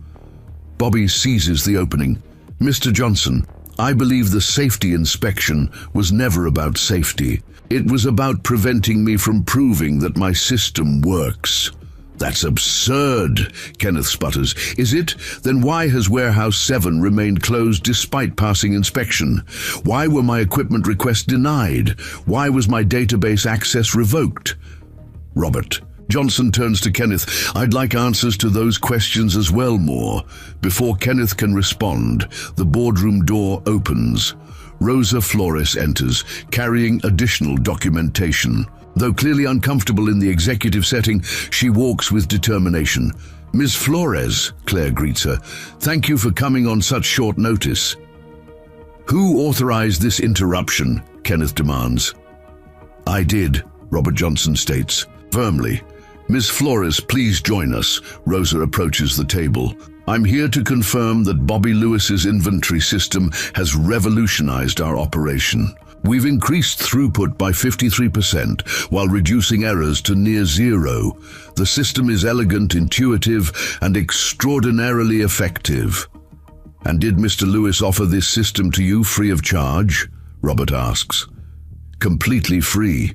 Bobby seizes the opening. Mr. Johnson, I believe the safety inspection was never about safety. It was about preventing me from proving that my system works. That's absurd, Kenneth sputters. Is it? Then why has Warehouse 7 remained closed despite passing inspection? Why were my equipment requests denied? Why was my database access revoked? Robert Johnson turns to Kenneth. I'd like answers to those questions as well, Moore. Before Kenneth can respond, the boardroom door opens. Rosa Flores enters, carrying additional documentation. Though clearly uncomfortable in the executive setting, she walks with determination. Ms. Flores, Claire greets her. Thank you for coming on such short notice. Who authorized this interruption? Kenneth demands. I did, Robert Johnson states, firmly. Ms. Flores, please join us. Rosa approaches the table. I'm here to confirm that Bobby Lewis's inventory system has revolutionized our operation. We've increased throughput by 53% while reducing errors to near zero. The system is elegant, intuitive, and extraordinarily effective. And did Mr. Lewis offer this system to you free of charge? Robert asks. Completely free.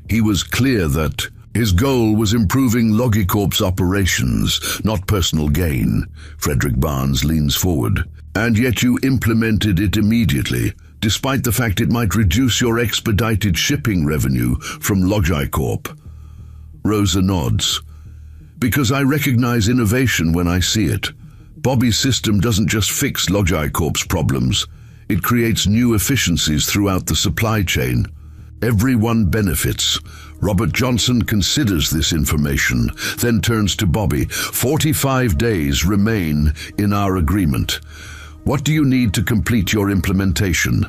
He was clear that his goal was improving Logicorp's operations, not personal gain. Frederick Barnes leans forward. And yet you implemented it immediately, despite the fact it might reduce your expedited shipping revenue from Logicorp. Rosa nods. Because I recognize innovation when I see it. Bobby's system doesn't just fix Logicorp's problems. It creates new efficiencies throughout the supply chain. Everyone benefits. Robert Johnson considers this information, then turns to Bobby. 45 days remain in our agreement. What do you need to complete your implementation?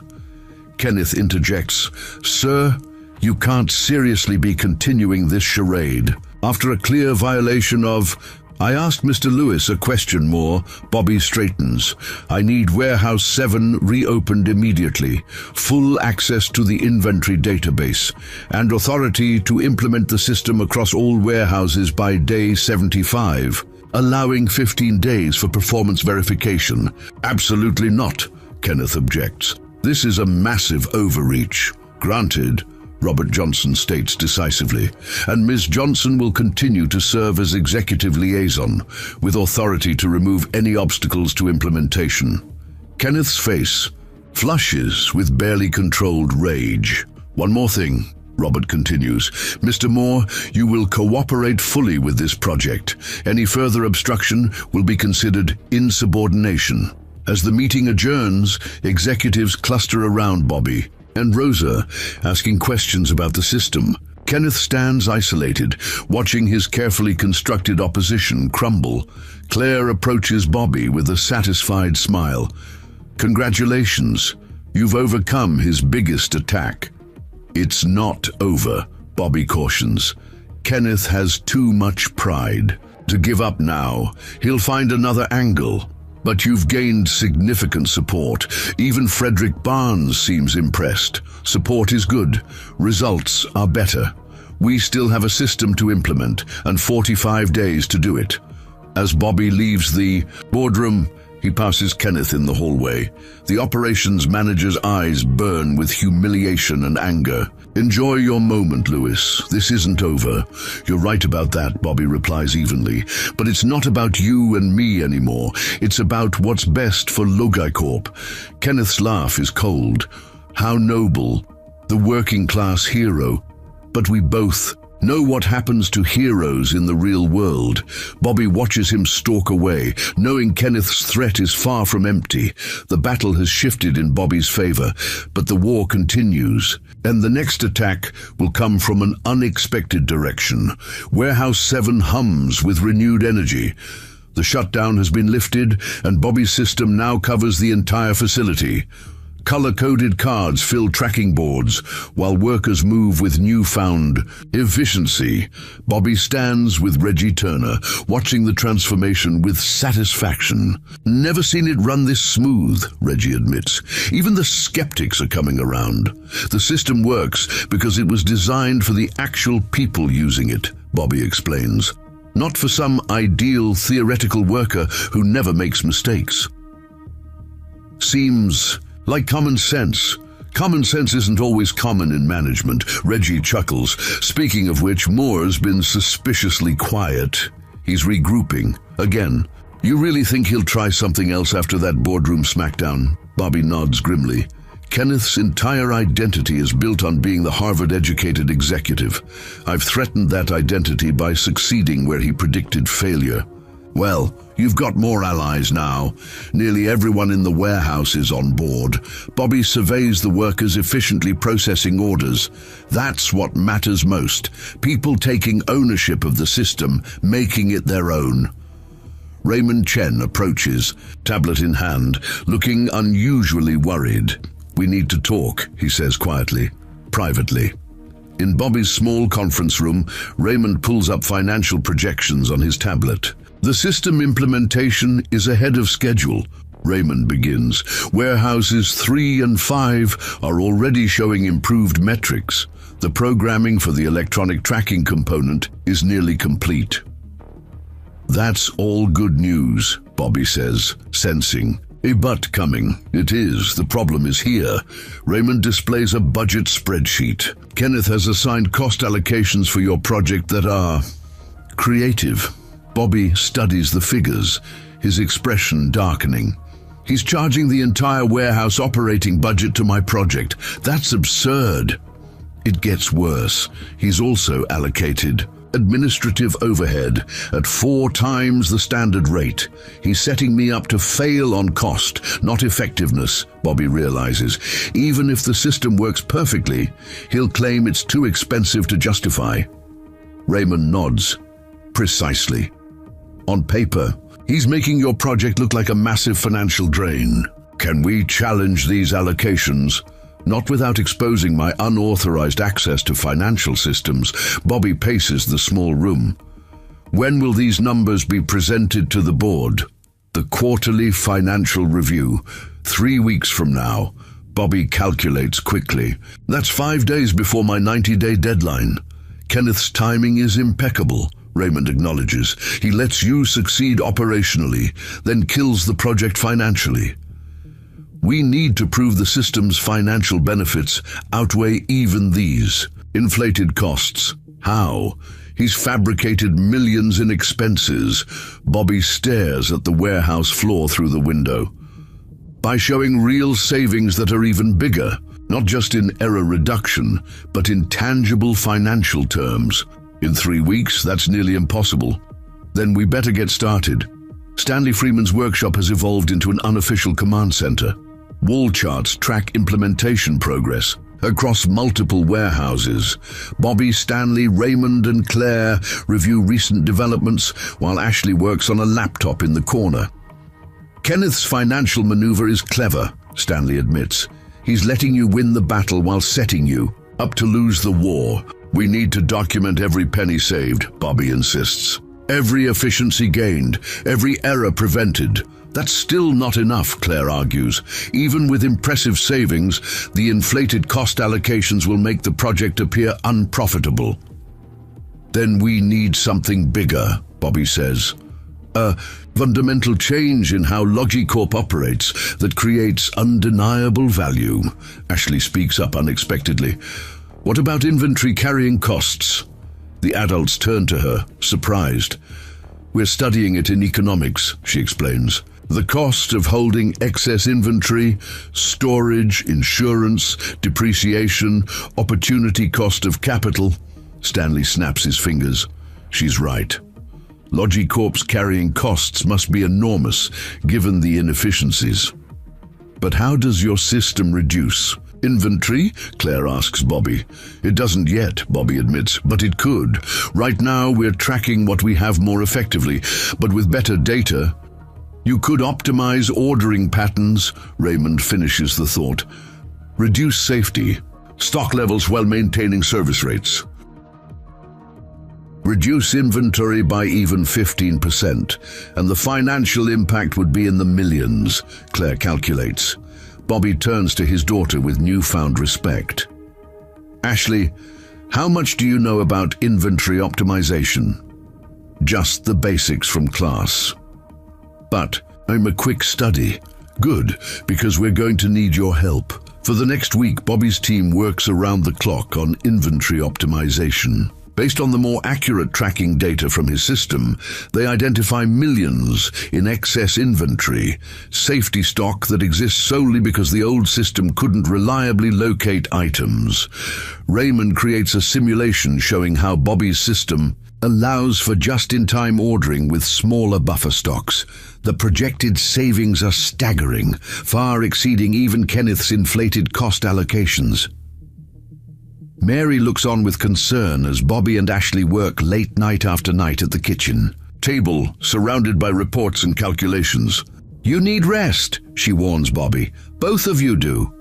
Kenneth interjects. Sir, you can't seriously be continuing this charade. After a clear violation of... I asked Mr. Lewis a question more. Bobby straightens. I need Warehouse 7 reopened immediately, full access to the inventory database, and authority to implement the system across all warehouses by day 75, allowing 15 days for performance verification. Absolutely not, Kenneth objects. This is a massive overreach. Granted, Robert Johnson states decisively, and Ms. Johnson will continue to serve as executive liaison, with authority to remove any obstacles to implementation. Kenneth's face flushes with barely controlled rage. One more thing, Robert continues. Mr. Moore, you will cooperate fully with this project. Any further obstruction will be considered insubordination. As the meeting adjourns, executives cluster around Bobby and Rosa, asking questions about the system. Kenneth stands isolated, watching his carefully constructed opposition crumble. Claire approaches Bobby with a satisfied smile. Congratulations, you've overcome his biggest attack. It's not over, Bobby cautions. Kenneth has too much pride to give up now. He'll find another angle. But you've gained significant support. Even Frederick Barnes seems impressed. Support is good. Results are better. We still have a system to implement and 45 days to do it. As Bobby leaves the boardroom, he passes Kenneth in the hallway. The operations manager's eyes burn with humiliation and anger. Enjoy your moment, Lewis. This isn't over. You're right about that, Bobby replies evenly. But it's not about you and me anymore. It's about what's best for Logicorp. Kenneth's laugh is cold. How noble. The working class hero. But we both know what happens to heroes in the real world. Bobby watches him stalk away, knowing Kenneth's threat is far from empty. The battle has shifted in Bobby's favor, but the war continues. And the next attack will come from an unexpected direction. Warehouse 7 hums with renewed energy. The shutdown has been lifted, and Bobby's system now covers the entire facility. Color-coded cards fill tracking boards, while workers move with newfound efficiency. Bobby stands with Reggie Turner, watching the transformation with satisfaction. Never seen it run this smooth, Reggie admits. Even the skeptics are coming around. The system works because it was designed for the actual people using it, Bobby explains. Not for some ideal theoretical worker who never makes mistakes. Seems like common sense. Common sense isn't always common in management, Reggie chuckles. Speaking of which, Moore's been suspiciously quiet. He's regrouping. Again, you really think he'll try something else after that boardroom smackdown? Bobby nods grimly. Kenneth's entire identity is built on being the Harvard-educated executive. I've threatened that identity by succeeding where he predicted failure. Well, you've got more allies now. Nearly everyone in the warehouse is on board. Bobby surveys the workers efficiently processing orders. That's what matters most. People taking ownership of the system, making it their own. Raymond Chen approaches, tablet in hand, looking unusually worried. We need to talk, he says quietly, privately. In Bobby's small conference room, Raymond pulls up financial projections on his tablet. The system implementation is ahead of schedule, Raymond begins. Warehouses 3 and 5 are already showing improved metrics. The programming for the electronic tracking component is nearly complete. That's all good news, Bobby says, sensing a but coming. It is. The problem is here. Raymond displays a budget spreadsheet. Kenneth has assigned cost allocations for your project that are creative. Bobby studies the figures, his expression darkening. He's charging the entire warehouse operating budget to my project. That's absurd. It gets worse. He's also allocated administrative overhead at 4 times the standard rate. He's setting me up to fail on cost, not effectiveness, Bobby realizes. Even if the system works perfectly, he'll claim it's too expensive to justify. Raymond nods. Precisely. On paper, he's making your project look like a massive financial drain. Can we challenge these allocations? Not without exposing my unauthorized access to financial systems. Bobby paces the small room. When will these numbers be presented to the board? The quarterly financial review. 3 weeks from now. Bobby calculates quickly. That's 5 days before my 90-day deadline. Kenneth's timing is impeccable, Raymond acknowledges. He lets you succeed operationally, then kills the project financially. We need to prove the system's financial benefits outweigh even these inflated costs. How? He's fabricated millions in expenses. Bobby stares at the warehouse floor through the window. By showing real savings that are even bigger, not just in error reduction, but in tangible financial terms. In 3 weeks, that's nearly impossible. Then we better get started. Stanley Freeman's workshop has evolved into an unofficial command center. Wall charts track implementation progress across multiple warehouses. Bobby, Stanley, Raymond, and Claire review recent developments while Ashley works on a laptop in the corner. Kenneth's financial maneuver is clever, Stanley admits. He's letting you win the battle while setting you up to lose the war. We need to document every penny saved, Bobby insists. Every efficiency gained, every error prevented. That's still not enough, Claire argues. Even with impressive savings, the inflated cost allocations will make the project appear unprofitable. Then we need something bigger, Bobby says. A fundamental change in how Logicorp operates that creates undeniable value. Ashley speaks up unexpectedly. What about inventory carrying costs? The adults turn to her, surprised. We're studying it in economics, she explains. The cost of holding excess inventory, storage, insurance, depreciation, opportunity cost of capital. Stanley snaps his fingers. She's right. Logicorp's carrying costs must be enormous, given the inefficiencies. But how does your system reduce Inventory? Claire asks Bobby. It doesn't yet, Bobby admits, but it could. Right now we're tracking what we have more effectively, but with better data. You could optimize ordering patterns, Raymond finishes the thought. Reduce safety, stock levels while maintaining service rates. Reduce inventory by even 15%, and the financial impact would be in the millions, Claire calculates. Bobby turns to his daughter with newfound respect. Ashley, how much do you know about inventory optimization? Just the basics from class. But I'm a quick study. Good, because we're going to need your help. For the next week, Bobby's team works around the clock on inventory optimization. Based on the more accurate tracking data from his system, they identify millions in excess inventory, safety stock that exists solely because the old system couldn't reliably locate items. Raymond creates a simulation showing how Bobby's system allows for just-in-time ordering with smaller buffer stocks. The projected savings are staggering, far exceeding even Kenneth's inflated cost allocations. Mary looks on with concern as Bobby and Ashley work late night after night at the kitchen table, surrounded by reports and calculations. You need rest, she warns Bobby. Both of you do.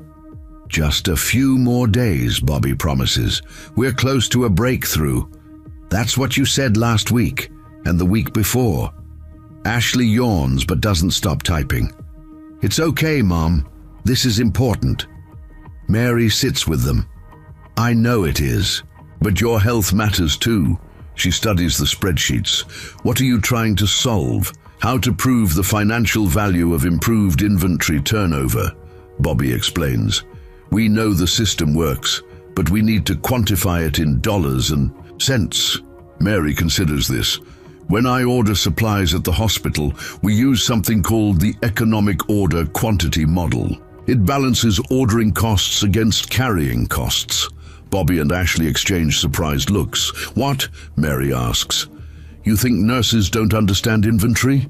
Just a few more days, Bobby promises. We're close to a breakthrough. That's what you said last week, and the week before. Ashley yawns but doesn't stop typing. It's okay, Mom. This is important. Mary sits with them. I know it is, but your health matters too. She studies the spreadsheets. What are you trying to solve? How to prove the financial value of improved inventory turnover? Bobby explains. We know the system works, but we need to quantify it in dollars and cents. Mary considers this. When I order supplies at the hospital, we use something called the economic order quantity model. It balances ordering costs against carrying costs. Bobby and Ashley exchange surprised looks. What? Mary asks. You think nurses don't understand inventory?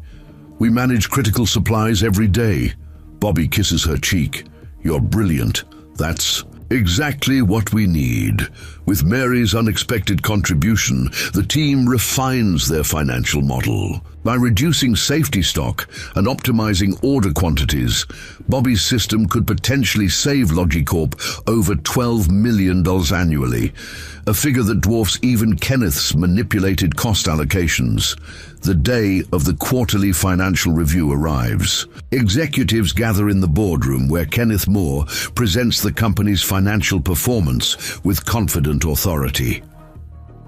We manage critical supplies every day. Bobby kisses her cheek. You're brilliant. That's exactly what we need. With Mary's unexpected contribution, the team refines their financial model. By reducing safety stock and optimizing order quantities, Bobby's system could potentially save Logicorp over $12 million annually, a figure that dwarfs even Kenneth's manipulated cost allocations. The day of the quarterly financial review arrives. Executives gather in the boardroom where Kenneth Moore presents the company's financial performance with confident authority.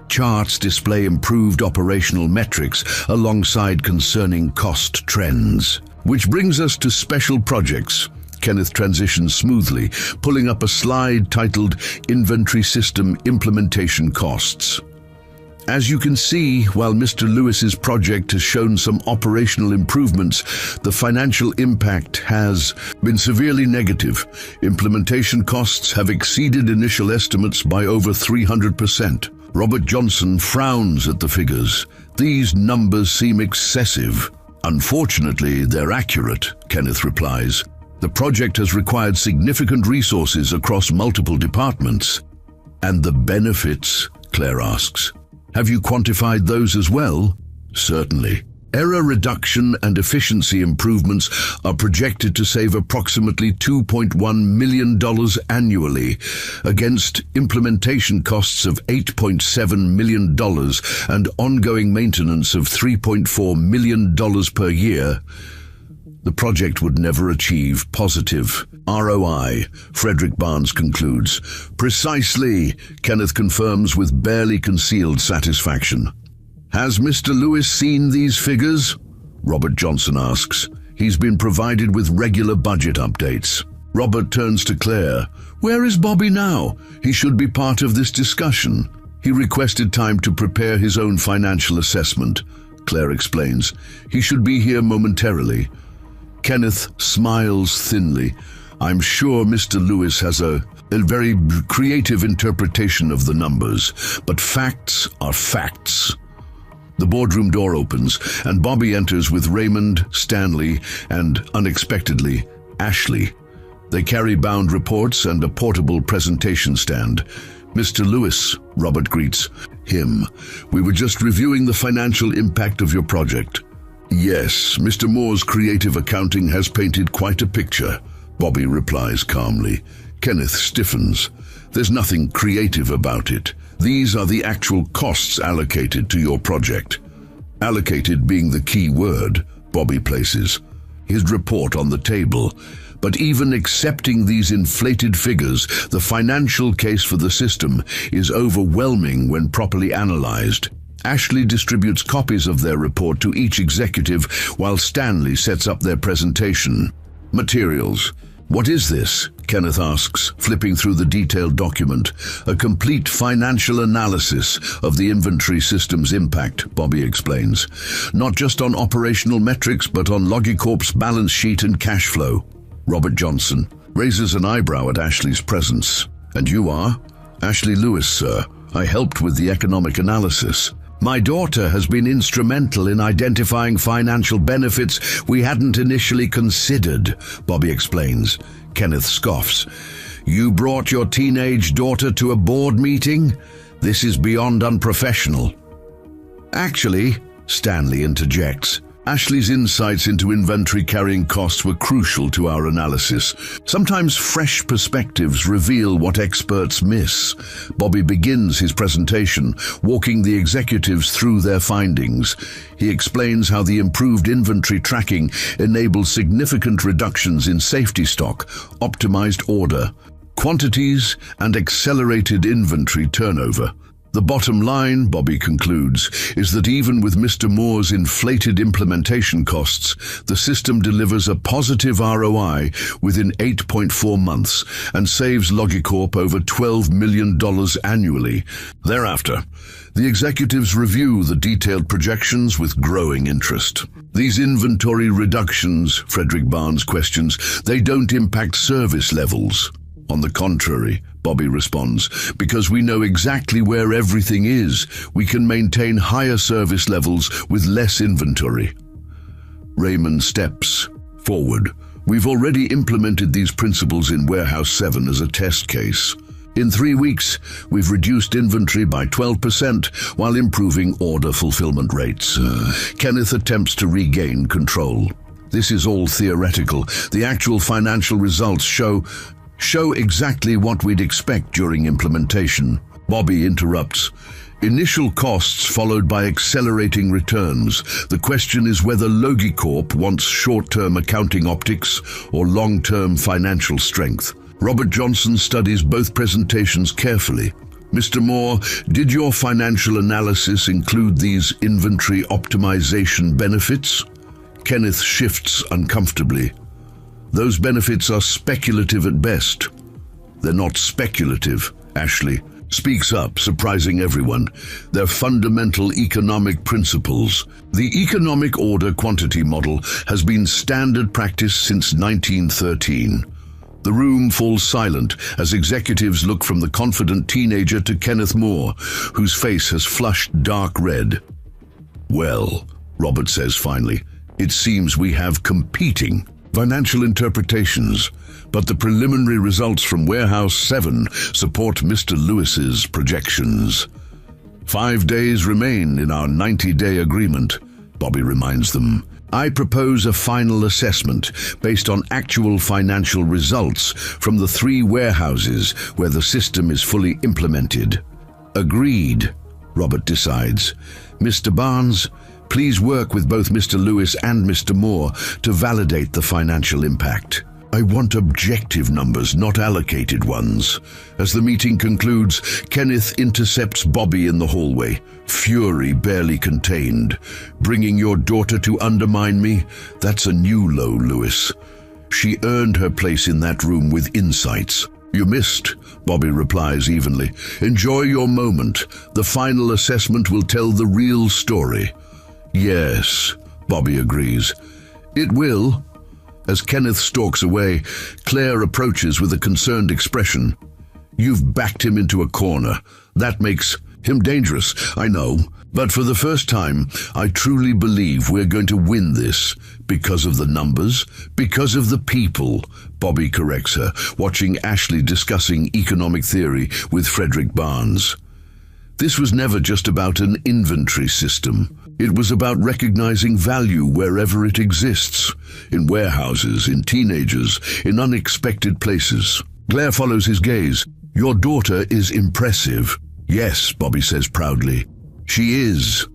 Charts display improved operational metrics alongside concerning cost trends. Which brings us to special projects. Kenneth transitions smoothly, pulling up a slide titled Inventory System Implementation Costs. As you can see, while Mr. Lewis's project has shown some operational improvements, the financial impact has been severely negative. Implementation costs have exceeded initial estimates by over 300%. Robert Johnson frowns at the figures. These numbers seem excessive. Unfortunately, they're accurate, Kenneth replies. The project has required significant resources across multiple departments. And the benefits? Claire asks. Have you quantified those as well? Certainly. Error reduction and efficiency improvements are projected to save approximately $2.1 million annually, against implementation costs of $8.7 million and ongoing maintenance of $3.4 million per year. The project would never achieve positive ROI, Frederick Barnes concludes. Precisely, Kenneth confirms with barely concealed satisfaction. Has Mr. Lewis seen these figures? Robert Johnson asks. He's been provided with regular budget updates. Robert turns to Claire. Where is Bobby now? He should be part of this discussion. He requested time to prepare his own financial assessment, Claire explains. He should be here momentarily. Kenneth smiles thinly. I'm sure Mr. Lewis has a very creative interpretation of the numbers, but facts are facts. The boardroom door opens, and Bobby enters with Raymond, Stanley, and, unexpectedly, Ashley. They carry bound reports and a portable presentation stand. "Mr. Lewis," Robert greets him. "We were just reviewing the financial impact of your project." "Yes, Mr. Moore's creative accounting has painted quite a picture," Bobby replies calmly. Kenneth stiffens. "There's nothing creative about it. These are the actual costs allocated to your project." Allocated being the key word, Bobby places his report on the table. But even accepting these inflated figures, the financial case for the system is overwhelming when properly analyzed. Ashley distributes copies of their report to each executive while Stanley sets up their presentation. Materials. "What is this?" Kenneth asks, flipping through the detailed document. "A complete financial analysis of the inventory system's impact," Bobby explains. "Not just on operational metrics, but on Logicorp's balance sheet and cash flow." Robert Johnson raises an eyebrow at Ashley's presence. "And you are?" "Ashley Lewis, sir. I helped with the economic analysis. My daughter has been instrumental in identifying financial benefits we hadn't initially considered," Bobby explains. Kenneth scoffs. "You brought your teenage daughter to a board meeting? This is beyond unprofessional." "Actually," Stanley interjects, "Ashley's insights into inventory carrying costs were crucial to our analysis. Sometimes fresh perspectives reveal what experts miss." Bobby begins his presentation, walking the executives through their findings. He explains how the improved inventory tracking enables significant reductions in safety stock, optimized order, quantities, and accelerated inventory turnover. The bottom line, Bobby concludes, is that even with Mr. Moore's inflated implementation costs, the system delivers a positive ROI within 8.4 months and saves Logicorp over $12 million annually. Thereafter, the executives review the detailed projections with growing interest. "These inventory reductions," Frederick Barnes questions, "they don't impact service levels." "On the contrary," Bobby responds, "because we know exactly where everything is, we can maintain higher service levels with less inventory." Raymond steps forward. "We've already implemented these principles in Warehouse 7 as a test case. In 3 weeks, we've reduced inventory by 12% while improving order fulfillment rates." Kenneth attempts to regain control. "This is all theoretical. The actual financial results show exactly what we'd expect during implementation." Bobby interrupts. "Initial costs followed by accelerating returns. The question is whether Logicorp wants short-term accounting optics or long-term financial strength." Robert Johnson studies both presentations carefully. "Mr. Moore, did your financial analysis include these inventory optimization benefits?" Kenneth shifts uncomfortably. "Those benefits are speculative at best." "They're not speculative," Ashley speaks up, surprising everyone. "They're fundamental economic principles. The economic order quantity model has been standard practice since 1913. The room falls silent as executives look from the confident teenager to Kenneth Moore, whose face has flushed dark red. "Well," Robert says finally, "it seems we have competing financial interpretations, but the preliminary results from Warehouse 7 support Mr. Lewis's projections. 5 days remain in our 90-day agreement," Bobby reminds them. "I propose a final assessment based on actual financial results from the 3 warehouses where the system is fully implemented." "Agreed," Robert decides. "Mr. Barnes, please work with both Mr. Lewis and Mr. Moore to validate the financial impact." "I want objective numbers, not allocated ones." As the meeting concludes, Kenneth intercepts Bobby in the hallway, fury barely contained. "Bringing your daughter to undermine me? That's a new low, Lewis. She earned her place in that room with insights." "You missed," Bobby replies evenly. "Enjoy your moment. The final assessment will tell the real story." "Yes," Bobby agrees. "It will." As Kenneth stalks away, Claire approaches with a concerned expression. "You've backed him into a corner. That makes..." Him dangerous, I know. But for the first time, I truly believe we're going to win this. Because of the numbers, because of the people, Bobby corrects her, watching Ashley discussing economic theory with Frederick Barnes. This was never just about an inventory system. It was about recognizing value wherever it exists, in warehouses, in teenagers, in unexpected places. Claire follows his gaze. Your daughter is impressive. Yes, Bobby says proudly. She is.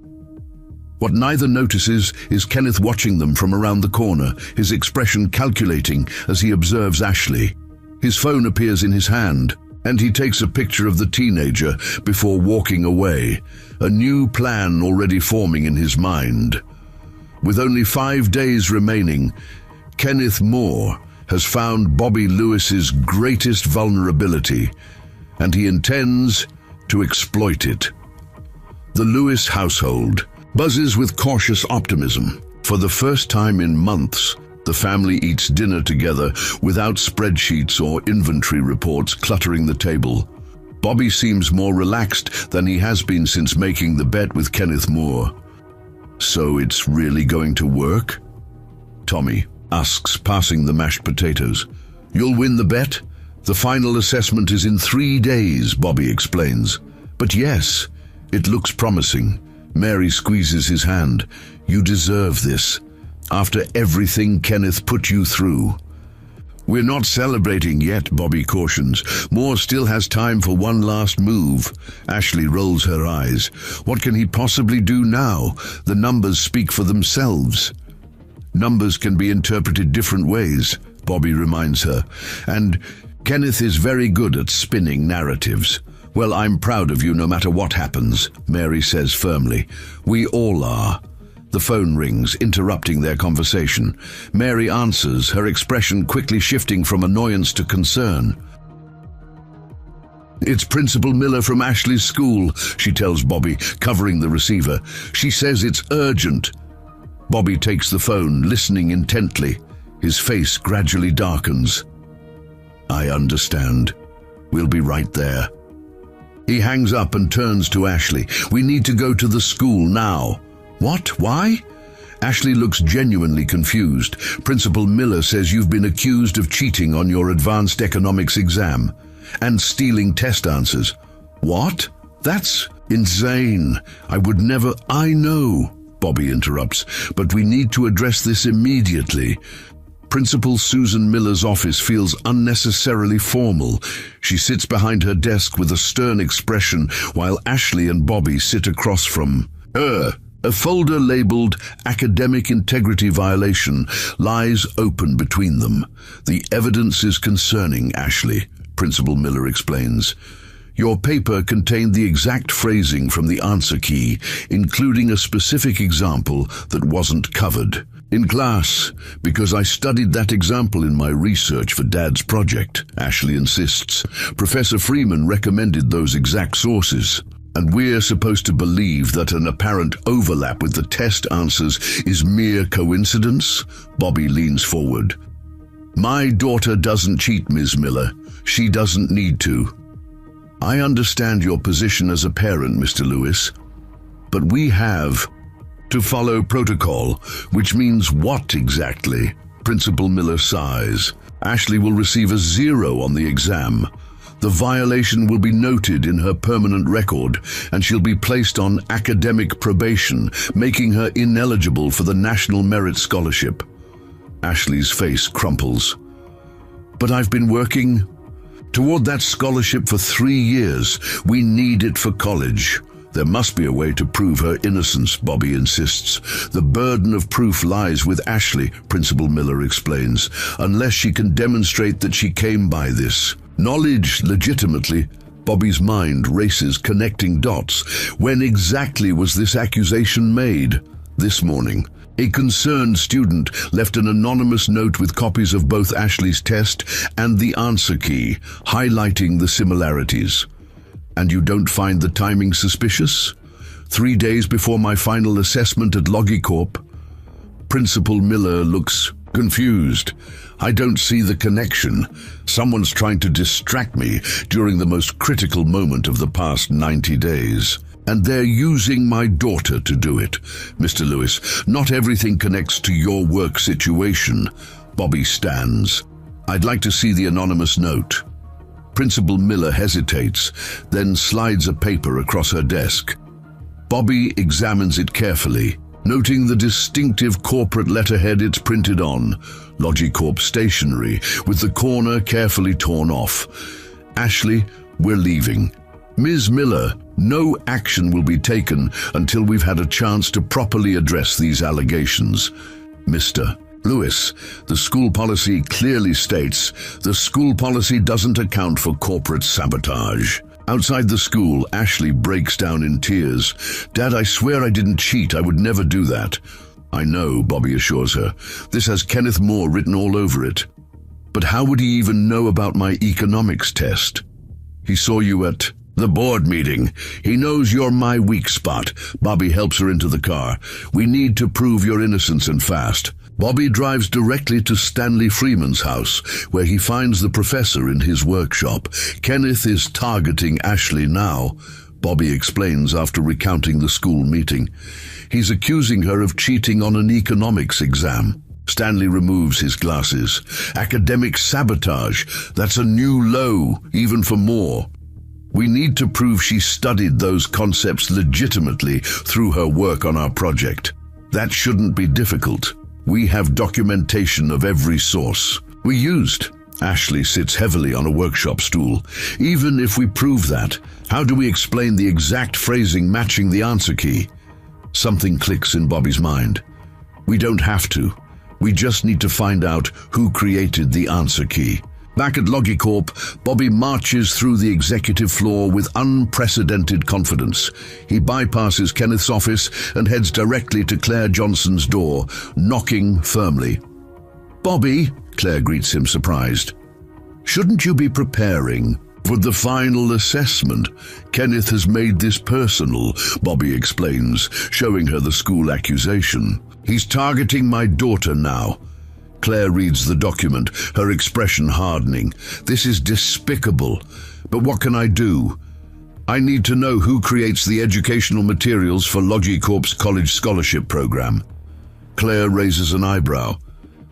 What neither notices is Kenneth watching them from around the corner, his expression calculating as he observes Ashley. His phone appears in his hand, and he takes a picture of the teenager before walking away, a new plan already forming in his mind. With only 5 days remaining, Kenneth Moore has found Bobby Lewis's greatest vulnerability, and he intends to exploit it. The Lewis household buzzes with cautious optimism. For the first time in months, the family eats dinner together without spreadsheets or inventory reports cluttering the table. Bobby seems more relaxed than he has been since making the bet with Kenneth Moore. So it's really going to work? Tommy asks, passing the mashed potatoes. You'll win the bet? The final assessment is in 3 days, Bobby explains. But yes, it looks promising. Mary squeezes his hand. You deserve this. After everything Kenneth put you through. We're not celebrating yet, Bobby cautions. Moore still has time for one last move. Ashley rolls her eyes. What can he possibly do now? The numbers speak for themselves. Numbers can be interpreted different ways, Bobby reminds her. And Kenneth is very good at spinning narratives. Well, I'm proud of you no matter what happens, Mary says firmly. We all are. The phone rings, interrupting their conversation. Mary answers, her expression quickly shifting from annoyance to concern. It's Principal Miller from Ashley's school, she tells Bobby, covering the receiver. She says it's urgent. Bobby takes the phone, listening intently. His face gradually darkens. I understand. We'll be right there. He hangs up and turns to Ashley. We need to go to the school now. What? Why? Ashley looks genuinely confused. Principal Miller says you've been accused of cheating on your advanced economics exam and stealing test answers. What? That's insane. I would never... I know, Bobby interrupts, but we need to address this immediately. Principal Susan Miller's office feels unnecessarily formal. She sits behind her desk with a stern expression while Ashley and Bobby sit across from her. A folder labeled Academic Integrity Violation lies open between them. The evidence is concerning, Ashley, Principal Miller explains. Your paper contained the exact phrasing from the answer key, including a specific example that wasn't covered in class, because I studied that example in my research for Dad's project, Ashley insists. Professor Freeman recommended those exact sources. And we're supposed to believe that an apparent overlap with the test answers is mere coincidence? Bobby leans forward. My daughter doesn't cheat, Ms. Miller. She doesn't need to. I understand your position as a parent, Mr. Lewis, but we have to follow protocol, which means what exactly? Principal Miller sighs. Ashley will receive a 0 on the exam. The violation will be noted in her permanent record, and she'll be placed on academic probation, making her ineligible for the National Merit Scholarship. Ashley's face crumples. But I've been working toward that scholarship for 3 years. We need it for college. There must be a way to prove her innocence, Bobby insists. The burden of proof lies with Ashley, Principal Miller explains, unless she can demonstrate that she came by this knowledge legitimately. Bobby's mind races, connecting dots. When exactly was this accusation made? This morning. A concerned student left an anonymous note with copies of both Ashley's test and the answer key, highlighting the similarities. And you don't find the timing suspicious? 3 days before my final assessment at Logicorp? Principal Miller looks Confused. I don't see the connection. Someone's trying to distract me during the most critical moment of the past 90 days. And they're using my daughter to do it. Mr. Lewis, not everything connects to your work situation. Bobby stands. I'd like to see the anonymous note. Principal Miller hesitates, then slides a paper across her desk. Bobby examines it carefully, noting the distinctive corporate letterhead it's printed on, Logicorp stationery, with the corner carefully torn off. Ashley, we're leaving. Ms. Miller, no action will be taken until we've had a chance to properly address these allegations. Mr. Lewis, the school policy clearly states the school policy doesn't account for corporate sabotage. Outside the school, Ashley breaks down in tears. Dad, I swear I didn't cheat. I would never do that. I know, Bobby assures her. This has Kenneth Moore written all over it. But how would he even know about my economics test? He saw you at the board meeting. He knows you're my weak spot. Bobby helps her into the car. We need to prove your innocence and fast. Bobby drives directly to Stanley Freeman's house, where he finds the professor in his workshop. Kenneth is targeting Ashley now, Bobby explains after recounting the school meeting. He's accusing her of cheating on an economics exam. Stanley removes his glasses. Academic sabotage. That's a new low, even for Moore. We need to prove she studied those concepts legitimately through her work on our project. That shouldn't be difficult. We have documentation of every source we used. Ashley sits heavily on a workshop stool. Even if we prove that, how do we explain the exact phrasing matching the answer key? Something clicks in Bobby's mind. We don't have to. We just need to find out who created the answer key. Back at Logicorp, Bobby marches through the executive floor with unprecedented confidence. He bypasses Kenneth's office and heads directly to Claire Johnson's door, knocking firmly. Bobby, Claire greets him surprised. Shouldn't you be preparing for the final assessment? Kenneth has made this personal, Bobby explains, showing her the school accusation. He's targeting my daughter now. Claire reads the document, her expression hardening. This is despicable. But what can I do? I need to know who creates the educational materials for Logicorp's college scholarship program. Claire raises an eyebrow.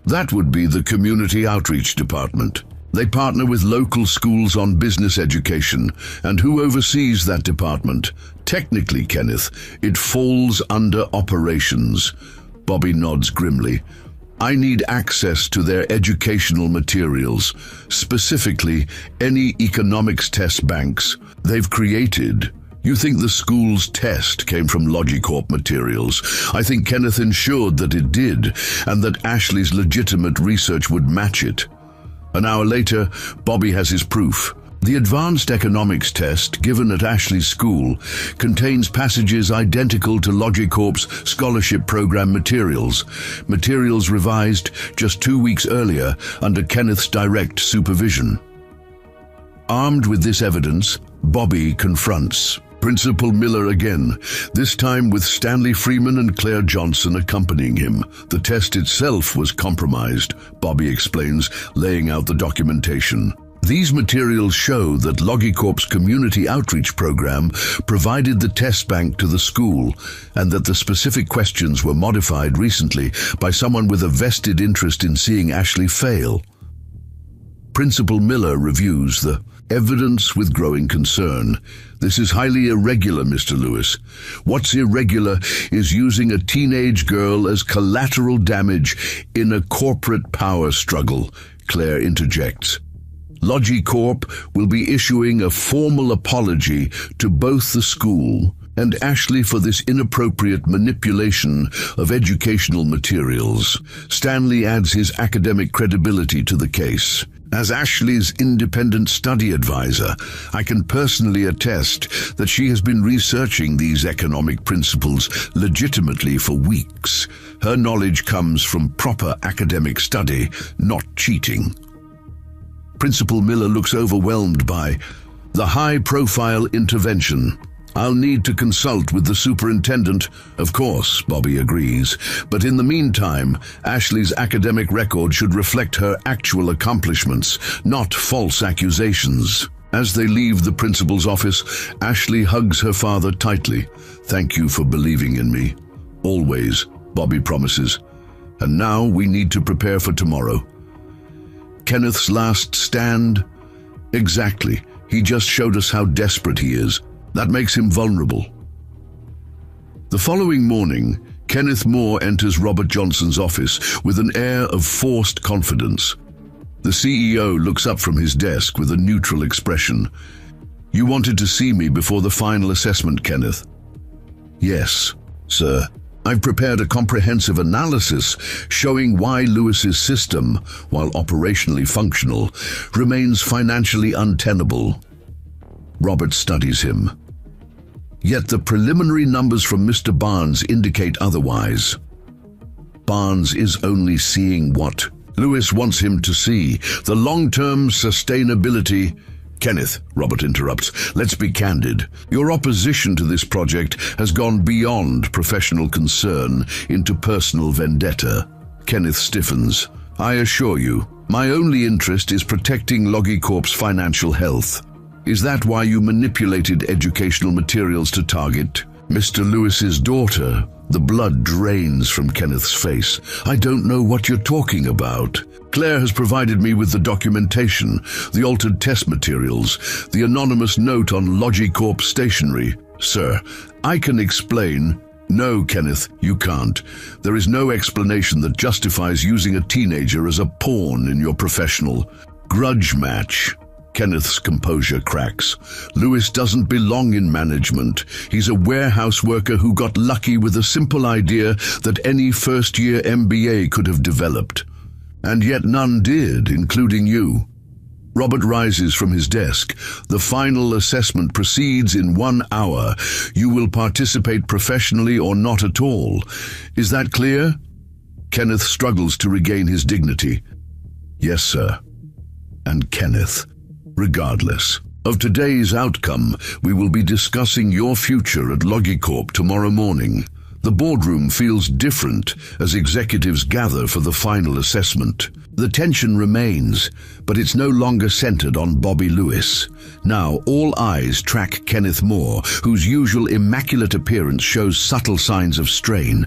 That would be the Community Outreach Department. They partner with local schools on business education. And who oversees that department? Technically, Kenneth, it falls under operations. Bobby nods grimly. I need access to their educational materials, specifically any economics test banks they've created. You think the school's test came from Logicorp materials? I think Kenneth ensured that it did, and that Ashley's legitimate research would match it. An hour later, Bobby has his proof. The advanced economics test given at Ashley's school contains passages identical to Logicorp's scholarship program materials revised just 2 weeks earlier under Kenneth's direct supervision. Armed with this evidence, Bobby confronts Principal Miller again, this time with Stanley Freeman and Claire Johnson accompanying him. The test itself was compromised, Bobby explains, laying out the documentation. These materials show that Logicorp's community outreach program provided the test bank to the school, and that the specific questions were modified recently by someone with a vested interest in seeing Ashley fail. Principal Miller reviews the evidence with growing concern. This is highly irregular, Mr. Lewis. What's irregular is using a teenage girl as collateral damage in a corporate power struggle, Claire interjects. Logicorp will be issuing a formal apology to both the school and Ashley for this inappropriate manipulation of educational materials. Stanley adds his academic credibility to the case. As Ashley's independent study advisor, I can personally attest that she has been researching these economic principles legitimately for weeks. Her knowledge comes from proper academic study, not cheating. Principal Miller looks overwhelmed by the high-profile intervention. I'll need to consult with the superintendent. Of course, Bobby agrees. But in the meantime, Ashley's academic record should reflect her actual accomplishments, not false accusations. As they leave the principal's office, Ashley hugs her father tightly. Thank you for believing in me. Always, Bobby promises. And now we need to prepare for tomorrow. Kenneth's last stand? Exactly. He just showed us how desperate he is. That makes him vulnerable. The following morning, Kenneth Moore enters Robert Johnson's office with an air of forced confidence. The CEO looks up from his desk with a neutral expression. You wanted to see me before the final assessment, Kenneth? Yes, sir. I've prepared a comprehensive analysis showing why Lewis's system, while operationally functional, remains financially untenable. Robert studies him. Yet the preliminary numbers from Mr. Barnes indicate otherwise. Barnes is only seeing what Lewis wants him to see, the long-term sustainability. Kenneth, Robert interrupts, let's be candid. Your opposition to this project has gone beyond professional concern into personal vendetta. Kenneth stiffens. I assure you, my only interest is protecting LogiCorp's financial health. Is that why you manipulated educational materials to target Mr. Lewis's daughter? The blood drains from Kenneth's face. I don't know what you're talking about. Claire has provided me with the documentation, the altered test materials, the anonymous note on LogiCorp stationery. Sir, I can explain. No, Kenneth, you can't. There is no explanation that justifies using a teenager as a pawn in your professional grudge match. Kenneth's composure cracks. Lewis doesn't belong in management. He's a warehouse worker who got lucky with a simple idea that any first-year MBA could have developed. And yet none did, including you. Robert rises from his desk. The final assessment proceeds in 1 hour. You will participate professionally or not at all. Is that clear? Kenneth struggles to regain his dignity. Yes, sir. And Kenneth, regardless of today's outcome, we will be discussing your future at LogiCorp tomorrow morning. The boardroom feels different as executives gather for the final assessment. The tension remains, but it's no longer centered on Bobby Lewis. Now all eyes track Kenneth Moore, whose usual immaculate appearance shows subtle signs of strain.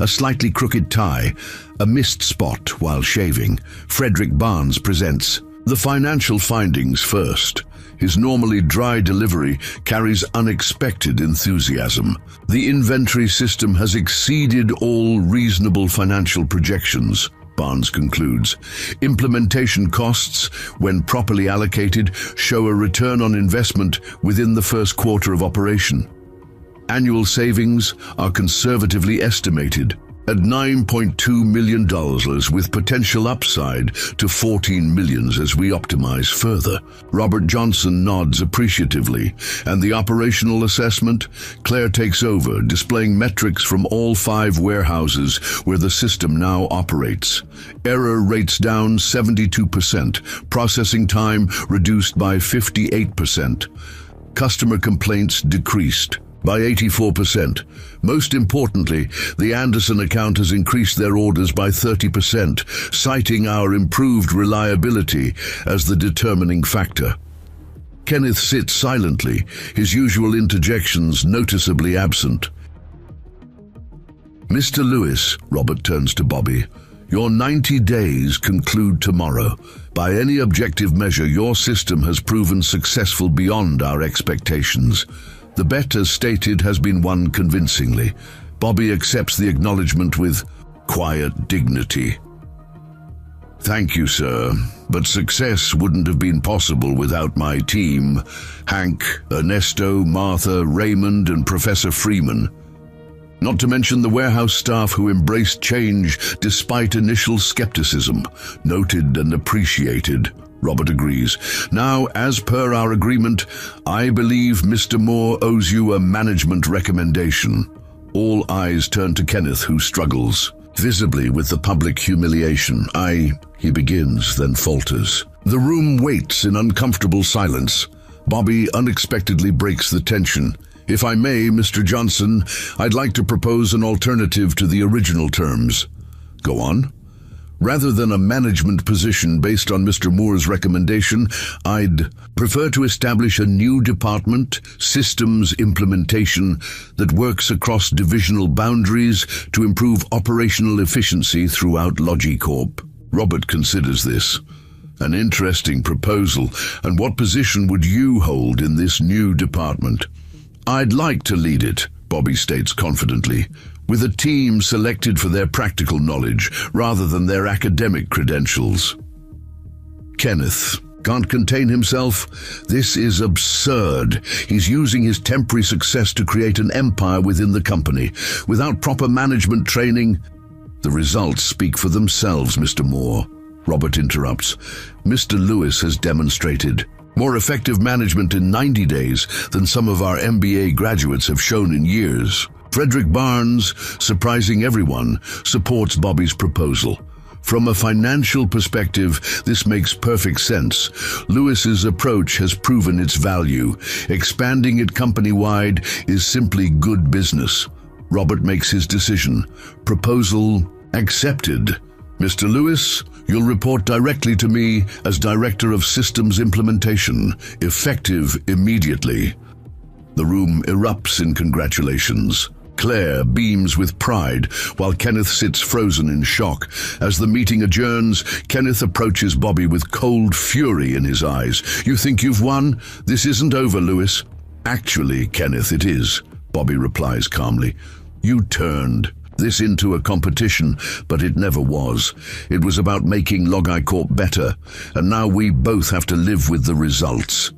A slightly crooked tie, a missed spot while shaving. Frederick Barnes presents the financial findings first. His normally dry delivery carries unexpected enthusiasm. The inventory system has exceeded all reasonable financial projections, Barnes concludes. Implementation costs, when properly allocated, show a return on investment within the first quarter of operation. Annual savings are conservatively estimated at $9.2 million, with potential upside to $14 million as we optimize further. Robert Johnson nods appreciatively, and the operational assessment? Claire takes over, displaying metrics from all 5 warehouses where the system now operates. Error rates down 72%, processing time reduced by 58%. Customer complaints decreased by 84%. Most importantly, the Anderson account has increased their orders by 30%, citing our improved reliability as the determining factor. Kenneth sits silently, his usual interjections noticeably absent. Mr. Lewis, Robert turns to Bobby, your 90 days conclude tomorrow. By any objective measure, your system has proven successful beyond our expectations. The bet, as stated, has been won convincingly. Bobby accepts the acknowledgement with quiet dignity. Thank you, sir, but success wouldn't have been possible without my team. Hank, Ernesto, Martha, Raymond, and Professor Freeman. Not to mention the warehouse staff who embraced change despite initial skepticism. Noted and appreciated. Robert agrees. Now, as per our agreement, I believe Mr. Moore owes you a management recommendation. All eyes turn to Kenneth, who struggles, visibly with the public humiliation. He begins, then falters. The room waits in uncomfortable silence. Bobby unexpectedly breaks the tension. If I may, Mr. Johnson, I'd like to propose an alternative to the original terms. Go on. Rather than a management position based on Mr. Moore's recommendation, I'd prefer to establish a new department, systems implementation, that works across divisional boundaries to improve operational efficiency throughout Logicorp. Robert considers this an interesting proposal. And what position would you hold in this new department? I'd like to lead it, Bobby states confidently, with a team selected for their practical knowledge rather than their academic credentials. Kenneth can't contain himself. This is absurd. He's using his temporary success to create an empire within the company. Without proper management training, the results speak for themselves, Mr. Moore. Robert interrupts. Mr. Lewis has demonstrated more effective management in 90 days than some of our MBA graduates have shown in years. Frederick Barnes, surprising everyone, supports Bobby's proposal. From a financial perspective, this makes perfect sense. Lewis's approach has proven its value. Expanding it company-wide is simply good business. Robert makes his decision. Proposal accepted. Mr. Lewis, you'll report directly to me as Director of Systems Implementation, effective immediately. The room erupts in congratulations. Claire beams with pride, while Kenneth sits frozen in shock. As the meeting adjourns, Kenneth approaches Bobby with cold fury in his eyes. You think you've won? This isn't over, Lewis. Actually, Kenneth, it is, Bobby replies calmly. You turned this into a competition, but it never was. It was about making Logicorp better, and now we both have to live with the results.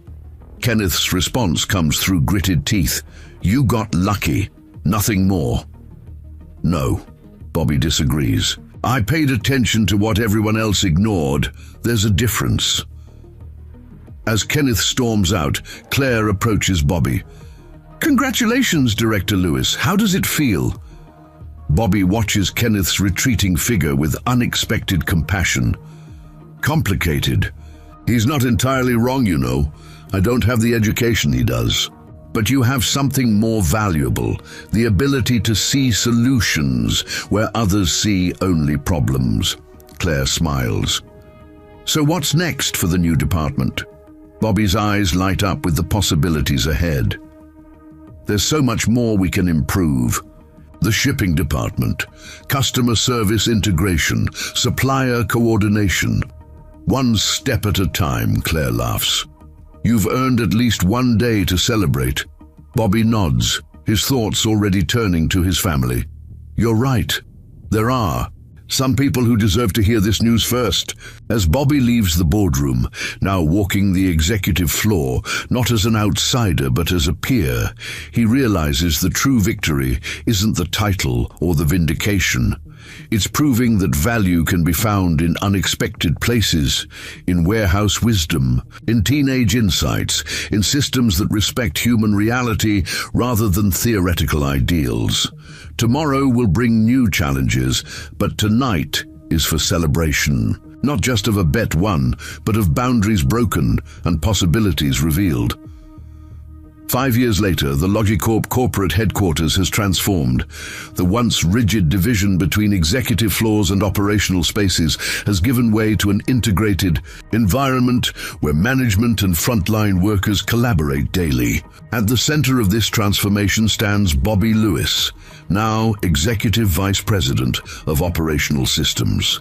Kenneth's response comes through gritted teeth. You got lucky, nothing more. No, Bobby disagrees. I paid attention to what everyone else ignored. There's a difference. As Kenneth storms out, Claire approaches Bobby. Congratulations, Director Lewis. How does it feel? Bobby watches Kenneth's retreating figure with unexpected compassion. Complicated. He's not entirely wrong, you know. I don't have the education he does. But you have something more valuable, the ability to see solutions where others see only problems. Claire smiles. So what's next for the new department? Bobby's eyes light up with the possibilities ahead. There's so much more we can improve. The shipping department, customer service integration, supplier coordination. One step at a time, Claire laughs. You've earned at least one day to celebrate. Bobby nods, his thoughts already turning to his family. You're right. There are some people who deserve to hear this news first. As Bobby leaves the boardroom, now walking the executive floor, not as an outsider but as a peer, he realizes the true victory isn't the title or the vindication. It's proving that value can be found in unexpected places, in warehouse wisdom, in teenage insights, in systems that respect human reality rather than theoretical ideals. Tomorrow will bring new challenges, but tonight is for celebration, not just of a bet won, but of boundaries broken and possibilities revealed. 5 years later, the Logicorp corporate headquarters has transformed. The once rigid division between executive floors and operational spaces has given way to an integrated environment where management and frontline workers collaborate daily. At the center of this transformation stands Bobby Lewis, now Executive Vice President of Operational Systems.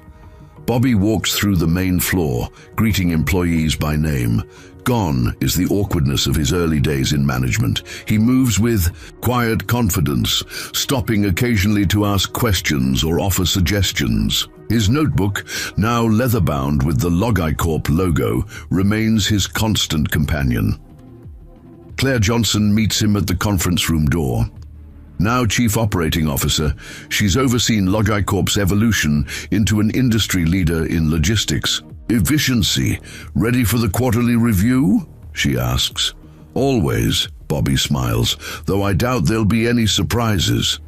Bobby walks through the main floor, greeting employees by name. Gone is the awkwardness of his early days in management. He moves with quiet confidence, stopping occasionally to ask questions or offer suggestions. His notebook, now leather-bound with the Logicorp logo, remains his constant companion. Claire Johnson meets him at the conference room door. Now Chief Operating Officer, she's overseen Logicorp's evolution into an industry leader in logistics. Efficiency, ready for the quarterly review? She asks. Always, Bobby smiles, though I doubt there'll be any surprises.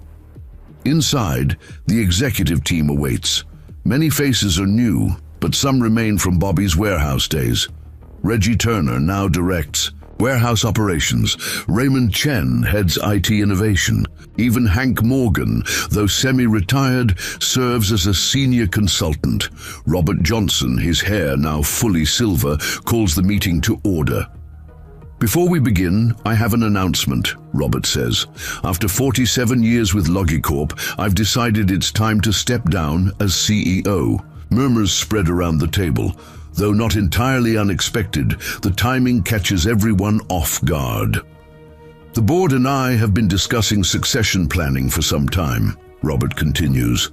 Inside, the executive team awaits. Many faces are new, but some remain from Bobby's warehouse days. Reggie Turner now directs Warehouse operations. Raymond Chen heads IT innovation. Even Hank Morgan, though semi-retired, serves as a senior consultant. Robert Johnson, his hair now fully silver, calls the meeting to order. "Before we begin, I have an announcement," Robert says. "After 47 years with Logicorp, I've decided it's time to step down as CEO. Murmurs spread around the table. Though not entirely unexpected, the timing catches everyone off guard. "The board and I have been discussing succession planning for some time," Robert continues.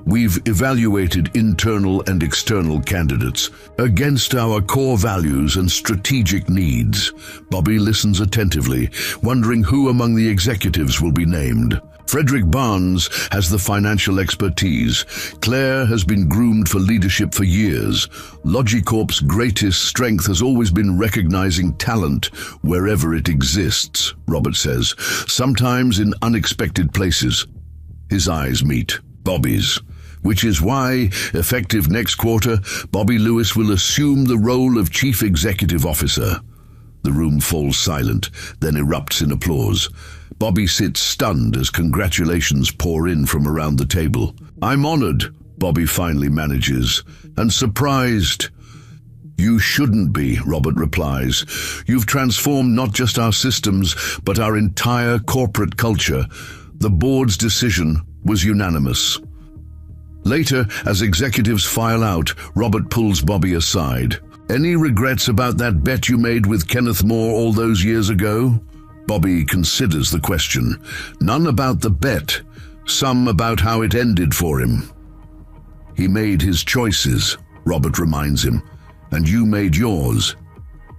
"We've evaluated internal and external candidates against our core values and strategic needs." Bobby listens attentively, wondering who among the executives will be named. Frederick Barnes has the financial expertise. Claire has been groomed for leadership for years. Logicorp's greatest strength has always been recognizing talent wherever it exists, Robert says, sometimes in unexpected places. His eyes meet Bobby's, which is why, effective next quarter, Bobby Lewis will assume the role of Chief Executive Officer. The room falls silent, then erupts in applause. Bobby sits stunned as congratulations pour in from around the table. "I'm honored," Bobby finally manages, "and surprised." "You shouldn't be," Robert replies. "You've transformed not just our systems, but our entire corporate culture. The board's decision was unanimous." Later, as executives file out, Robert pulls Bobby aside. "Any regrets about that bet you made with Kenneth Moore all those years ago?" Bobby considers the question. "None about the bet, some about how it ended for him." "He made his choices," Robert reminds him, "and you made yours.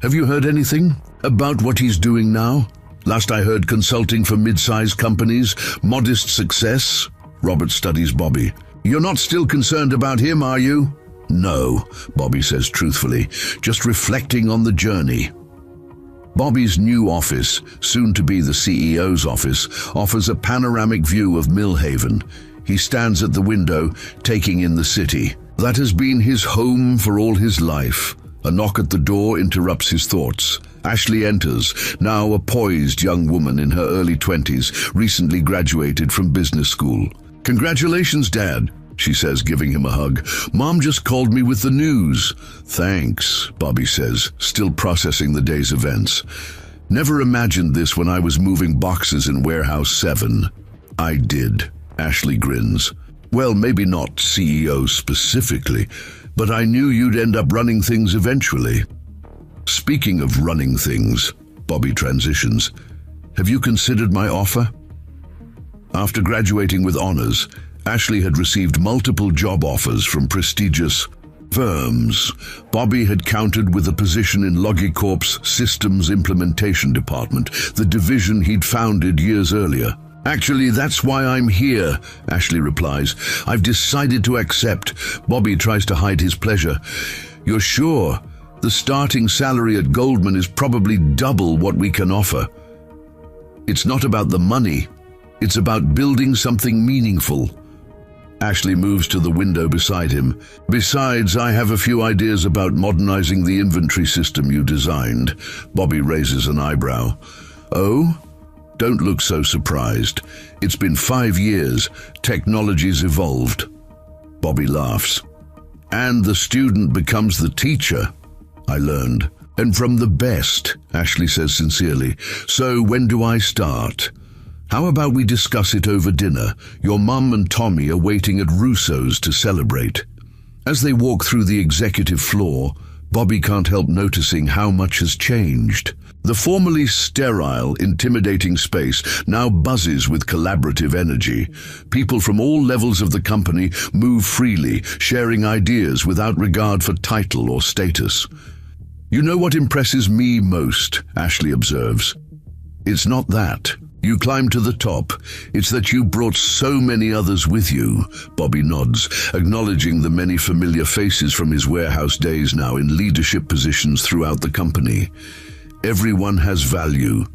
Have you heard anything about what he's doing now? Last I heard, consulting for mid-sized companies, modest success." Robert studies Bobby. "You're not still concerned about him, are you?" "No," Bobby says truthfully, "just reflecting on the journey." Bobby's new office, soon to be the CEO's office, offers a panoramic view of Millhaven. He stands at the window, taking in the city. That has been his home for all his life. A knock at the door interrupts his thoughts. Ashley enters, now a poised young woman in her early 20s, recently graduated from business school. "Congratulations, Dad," she says, giving him a hug. "Mom just called me with the news." "Thanks," Bobby says, still processing the day's events. "Never imagined this when I was moving boxes in Warehouse 7. "I did," Ashley grins. "Well, maybe not CEO specifically, but I knew you'd end up running things eventually." "Speaking of running things," Bobby transitions, "have you considered my offer?" After graduating with honors, Ashley had received multiple job offers from prestigious firms. Bobby had countered with a position in Logicorp's Systems Implementation Department, the division he'd founded years earlier. "Actually, that's why I'm here," Ashley replies. "I've decided to accept." Bobby tries to hide his pleasure. "You're sure? The starting salary at Goldman is probably double what we can offer." "It's not about the money. It's about building something meaningful." Ashley moves to the window beside him. "Besides, I have a few ideas about modernizing the inventory system you designed." Bobby raises an eyebrow. "Oh? Don't look so surprised. It's been 5 years. Technology's evolved." Bobby laughs. "And the student becomes the teacher, I learned. And from the best," Ashley says sincerely. "So when do I start?" "How about we discuss it over dinner? Your mum and Tommy are waiting at Russo's to celebrate." As they walk through the executive floor, Bobby can't help noticing how much has changed. The formerly sterile, intimidating space now buzzes with collaborative energy. People from all levels of the company move freely, sharing ideas without regard for title or status. "You know what impresses me most," Ashley observes. "It's not that. You climbed to the top. It's that you brought so many others with you." Bobby nods, acknowledging the many familiar faces from his warehouse days now in leadership positions throughout the company. "Everyone has value.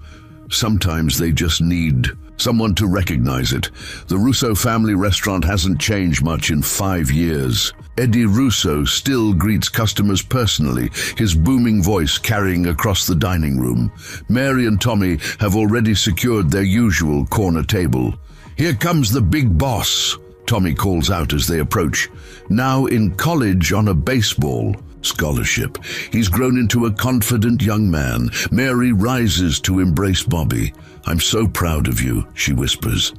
Sometimes they just need someone to recognize it. The Russo family restaurant hasn't changed much in 5 years. Eddie Russo still greets customers personally, his booming voice carrying across the dining room. Mary and Tommy have already secured their usual corner table. "Here comes the big boss," Tommy calls out as they approach. Now in college on a baseball scholarship, he's grown into a confident young man. Mary rises to embrace Bobby. "I'm so proud of you," she whispers.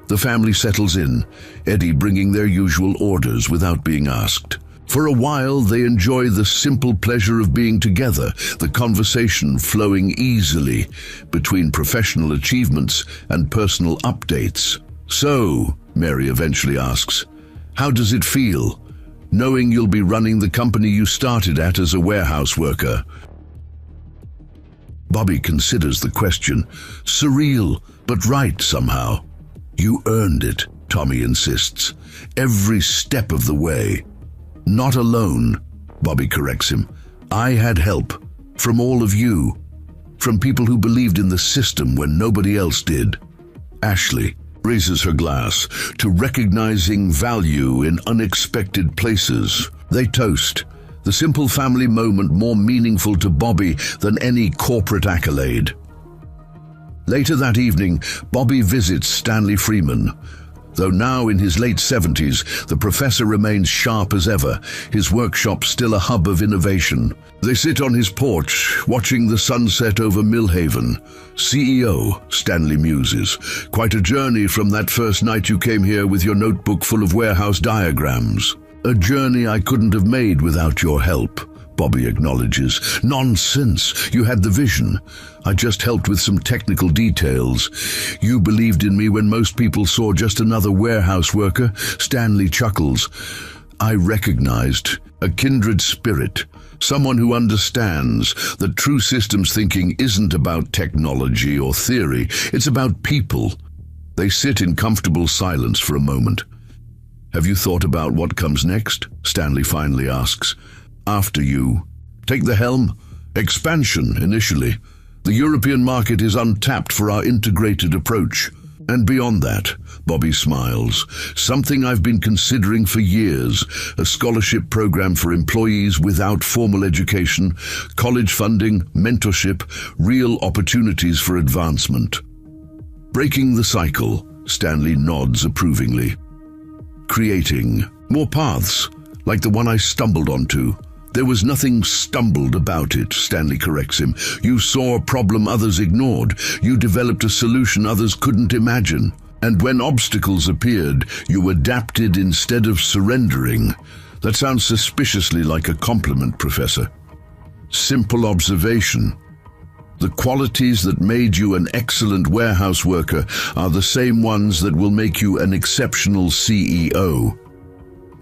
The family settles in, Eddie bringing their usual orders without being asked. For a while, they enjoy the simple pleasure of being together, the conversation flowing easily between professional achievements and personal updates. "So," Mary eventually asks, "how does it feel, knowing you'll be running the company you started at as a warehouse worker?" Bobby considers the question. Surreal, but right somehow. "You earned it," Tommy insists, "every step of the way." "Not alone," Bobby corrects him. "I had help from all of you, from people who believed in the system when nobody else did." Ashley raises her glass to recognizing value in unexpected places. They toast, the simple family moment more meaningful to Bobby than any corporate accolade. Later that evening, Bobby visits Stanley Freeman. Though now in his late 70s, the professor remains sharp as ever, his workshop still a hub of innovation. They sit on his porch, watching the sunset over Millhaven. "CEO," Stanley muses, "quite a journey from that first night you came here with your notebook full of warehouse diagrams. A journey I couldn't have made without your help," Bobby acknowledges. "Nonsense, you had the vision. I just helped with some technical details. You believed in me when most people saw just another warehouse worker." Stanley chuckles. "I recognized a kindred spirit, someone who understands that true systems thinking isn't about technology or theory, it's about people." They sit in comfortable silence for a moment. "Have you thought about what comes next?" Stanley finally asks. "After you take the helm? Expansion, initially. The European market is untapped for our integrated approach. And beyond that," Bobby smiles, "something I've been considering for years, a scholarship program for employees without formal education, college funding, mentorship, real opportunities for advancement." "Breaking the cycle," Stanley nods approvingly. "Creating more paths, like the one I stumbled onto." "There was nothing stumbled about it," Stanley corrects him. "You saw a problem others ignored. You developed a solution others couldn't imagine. And when obstacles appeared, you adapted instead of surrendering." That sounds suspiciously like a compliment, Professor. "Simple observation. The qualities that made you an excellent warehouse worker are the same ones that will make you an exceptional CEO.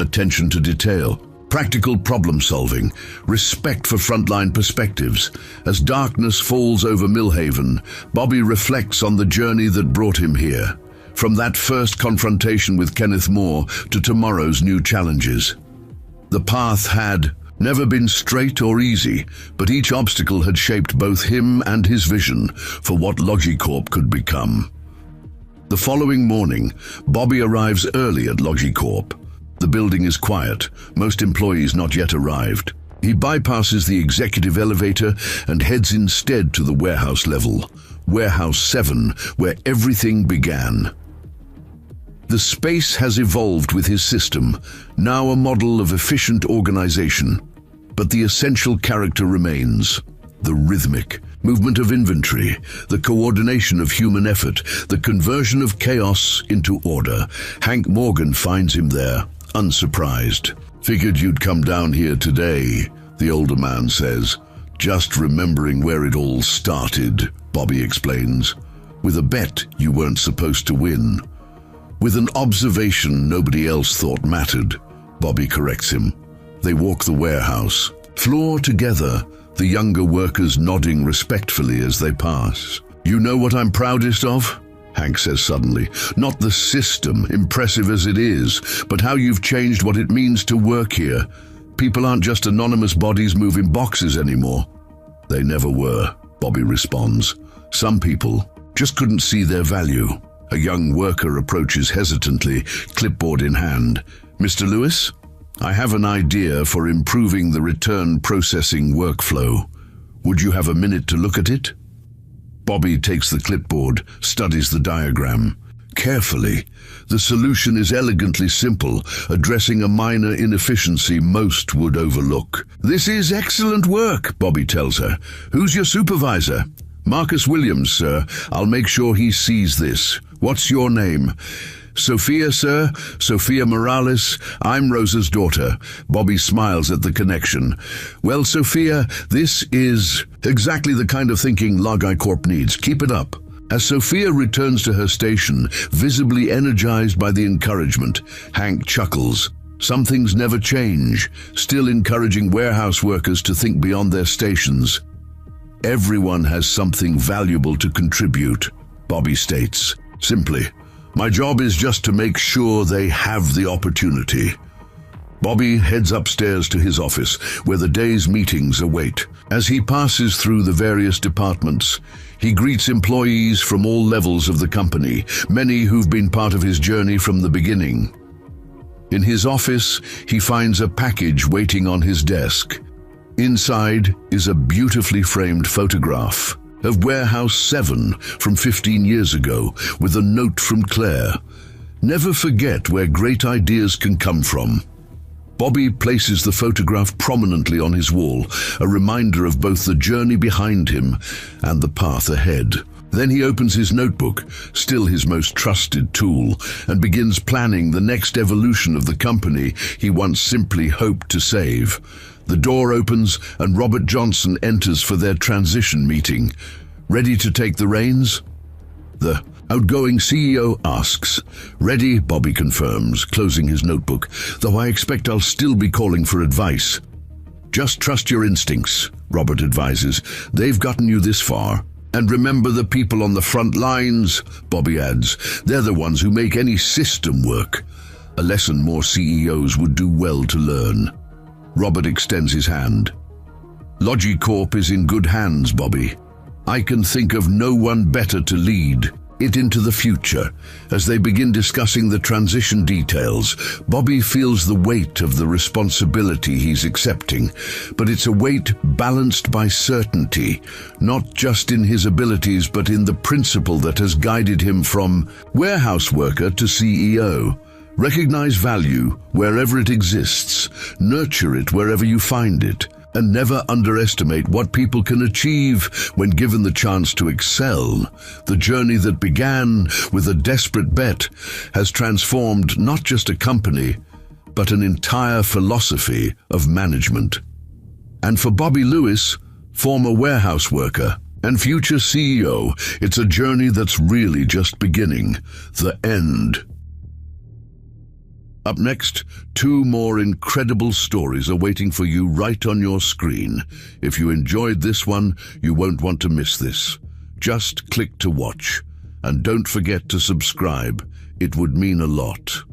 Attention to detail, practical problem-solving, respect for frontline perspectives. As darkness falls over Millhaven, Bobby reflects on the journey that brought him here, from that first confrontation with Kenneth Moore to tomorrow's new challenges. The path had never been straight or easy, but each obstacle had shaped both him and his vision for what Logicorp could become. The following morning, Bobby arrives early at Logicorp. The building is quiet, most employees not yet arrived. He bypasses the executive elevator and heads instead to the warehouse level, Warehouse 7, where everything began. The space has evolved with his system, now a model of efficient organization. But the essential character remains: the rhythmic movement of inventory, the coordination of human effort, the conversion of chaos into order. Hank Morgan finds him there, unsurprised. "Figured you'd come down here today," the older man says. "Just remembering where it all started," Bobby explains. "With a bet you weren't supposed to win. With an observation nobody else thought mattered," Bobby corrects him. They walk the warehouse floor together, the younger workers nodding respectfully as they pass. "You know what I'm proudest of?" Hank says suddenly. "Not the system, impressive as it is, but how you've changed what it means to work here. People aren't just anonymous bodies moving boxes anymore." "They never were," Bobby responds. "Some people just couldn't see their value. A young worker approaches hesitantly, clipboard in hand. "Mr. Lewis, I have an idea for improving the return processing workflow. Would you have a minute to look at it?" Bobby takes the clipboard, studies the diagram. Carefully, the solution is elegantly simple, addressing a minor inefficiency most would overlook. "This is excellent work," Bobby tells her. "Who's your supervisor?" "Marcus Williams, sir. I'll make sure he sees this. What's your name?" "Sophia, sir. Sophia Morales. I'm Rosa's daughter." Bobby smiles at the connection. "Well, Sophia, this is exactly the kind of thinking Logi Corp needs. Keep it up." As Sophia returns to her station, visibly energized by the encouragement, Hank chuckles. Some things never change, still encouraging warehouse workers to think beyond their stations. "Everyone has something valuable to contribute," Bobby states. Simply, "My job is just to make sure they have the opportunity." Bobby heads upstairs to his office, where the day's meetings await. As he passes through the various departments, he greets employees from all levels of the company, many who've been part of his journey from the beginning. In his office, he finds a package waiting on his desk. Inside is a beautifully framed photograph of Warehouse 7 from 15 years ago, with a note from Claire. "Never forget where great ideas can come from." Bobby places the photograph prominently on his wall, a reminder of both the journey behind him and the path ahead. Then he opens his notebook, still his most trusted tool, and begins planning the next evolution of the company he once simply hoped to save. The door opens and Robert Johnson enters for their transition meeting. "Ready to take the reins?" The outgoing CEO asks. "Ready," Bobby confirms, closing his notebook, "though I expect I'll still be calling for advice." "Just trust your instincts," Robert advises. "They've gotten you this far. And remember the people on the front lines," Bobby adds. "They're the ones who make any system work." A lesson more CEOs would do well to learn. Robert extends his hand. "Logi Corp is in good hands, Bobby. I can think of no one better to lead it into the future." As they begin discussing the transition details, Bobby feels the weight of the responsibility he's accepting, but it's a weight balanced by certainty, not just in his abilities but in the principle that has guided him from warehouse worker to CEO. Recognize value wherever it exists, nurture it wherever you find it, and never underestimate what people can achieve when given the chance to excel. The journey that began with a desperate bet has transformed not just a company, but an entire philosophy of management. And for Bobby Lewis, former warehouse worker and future CEO, it's a journey that's really just beginning, the end. Up next, 2 more incredible stories are waiting for you right on your screen. If you enjoyed this one, you won't want to miss this. Just click to watch, and don't forget to subscribe. It would mean a lot.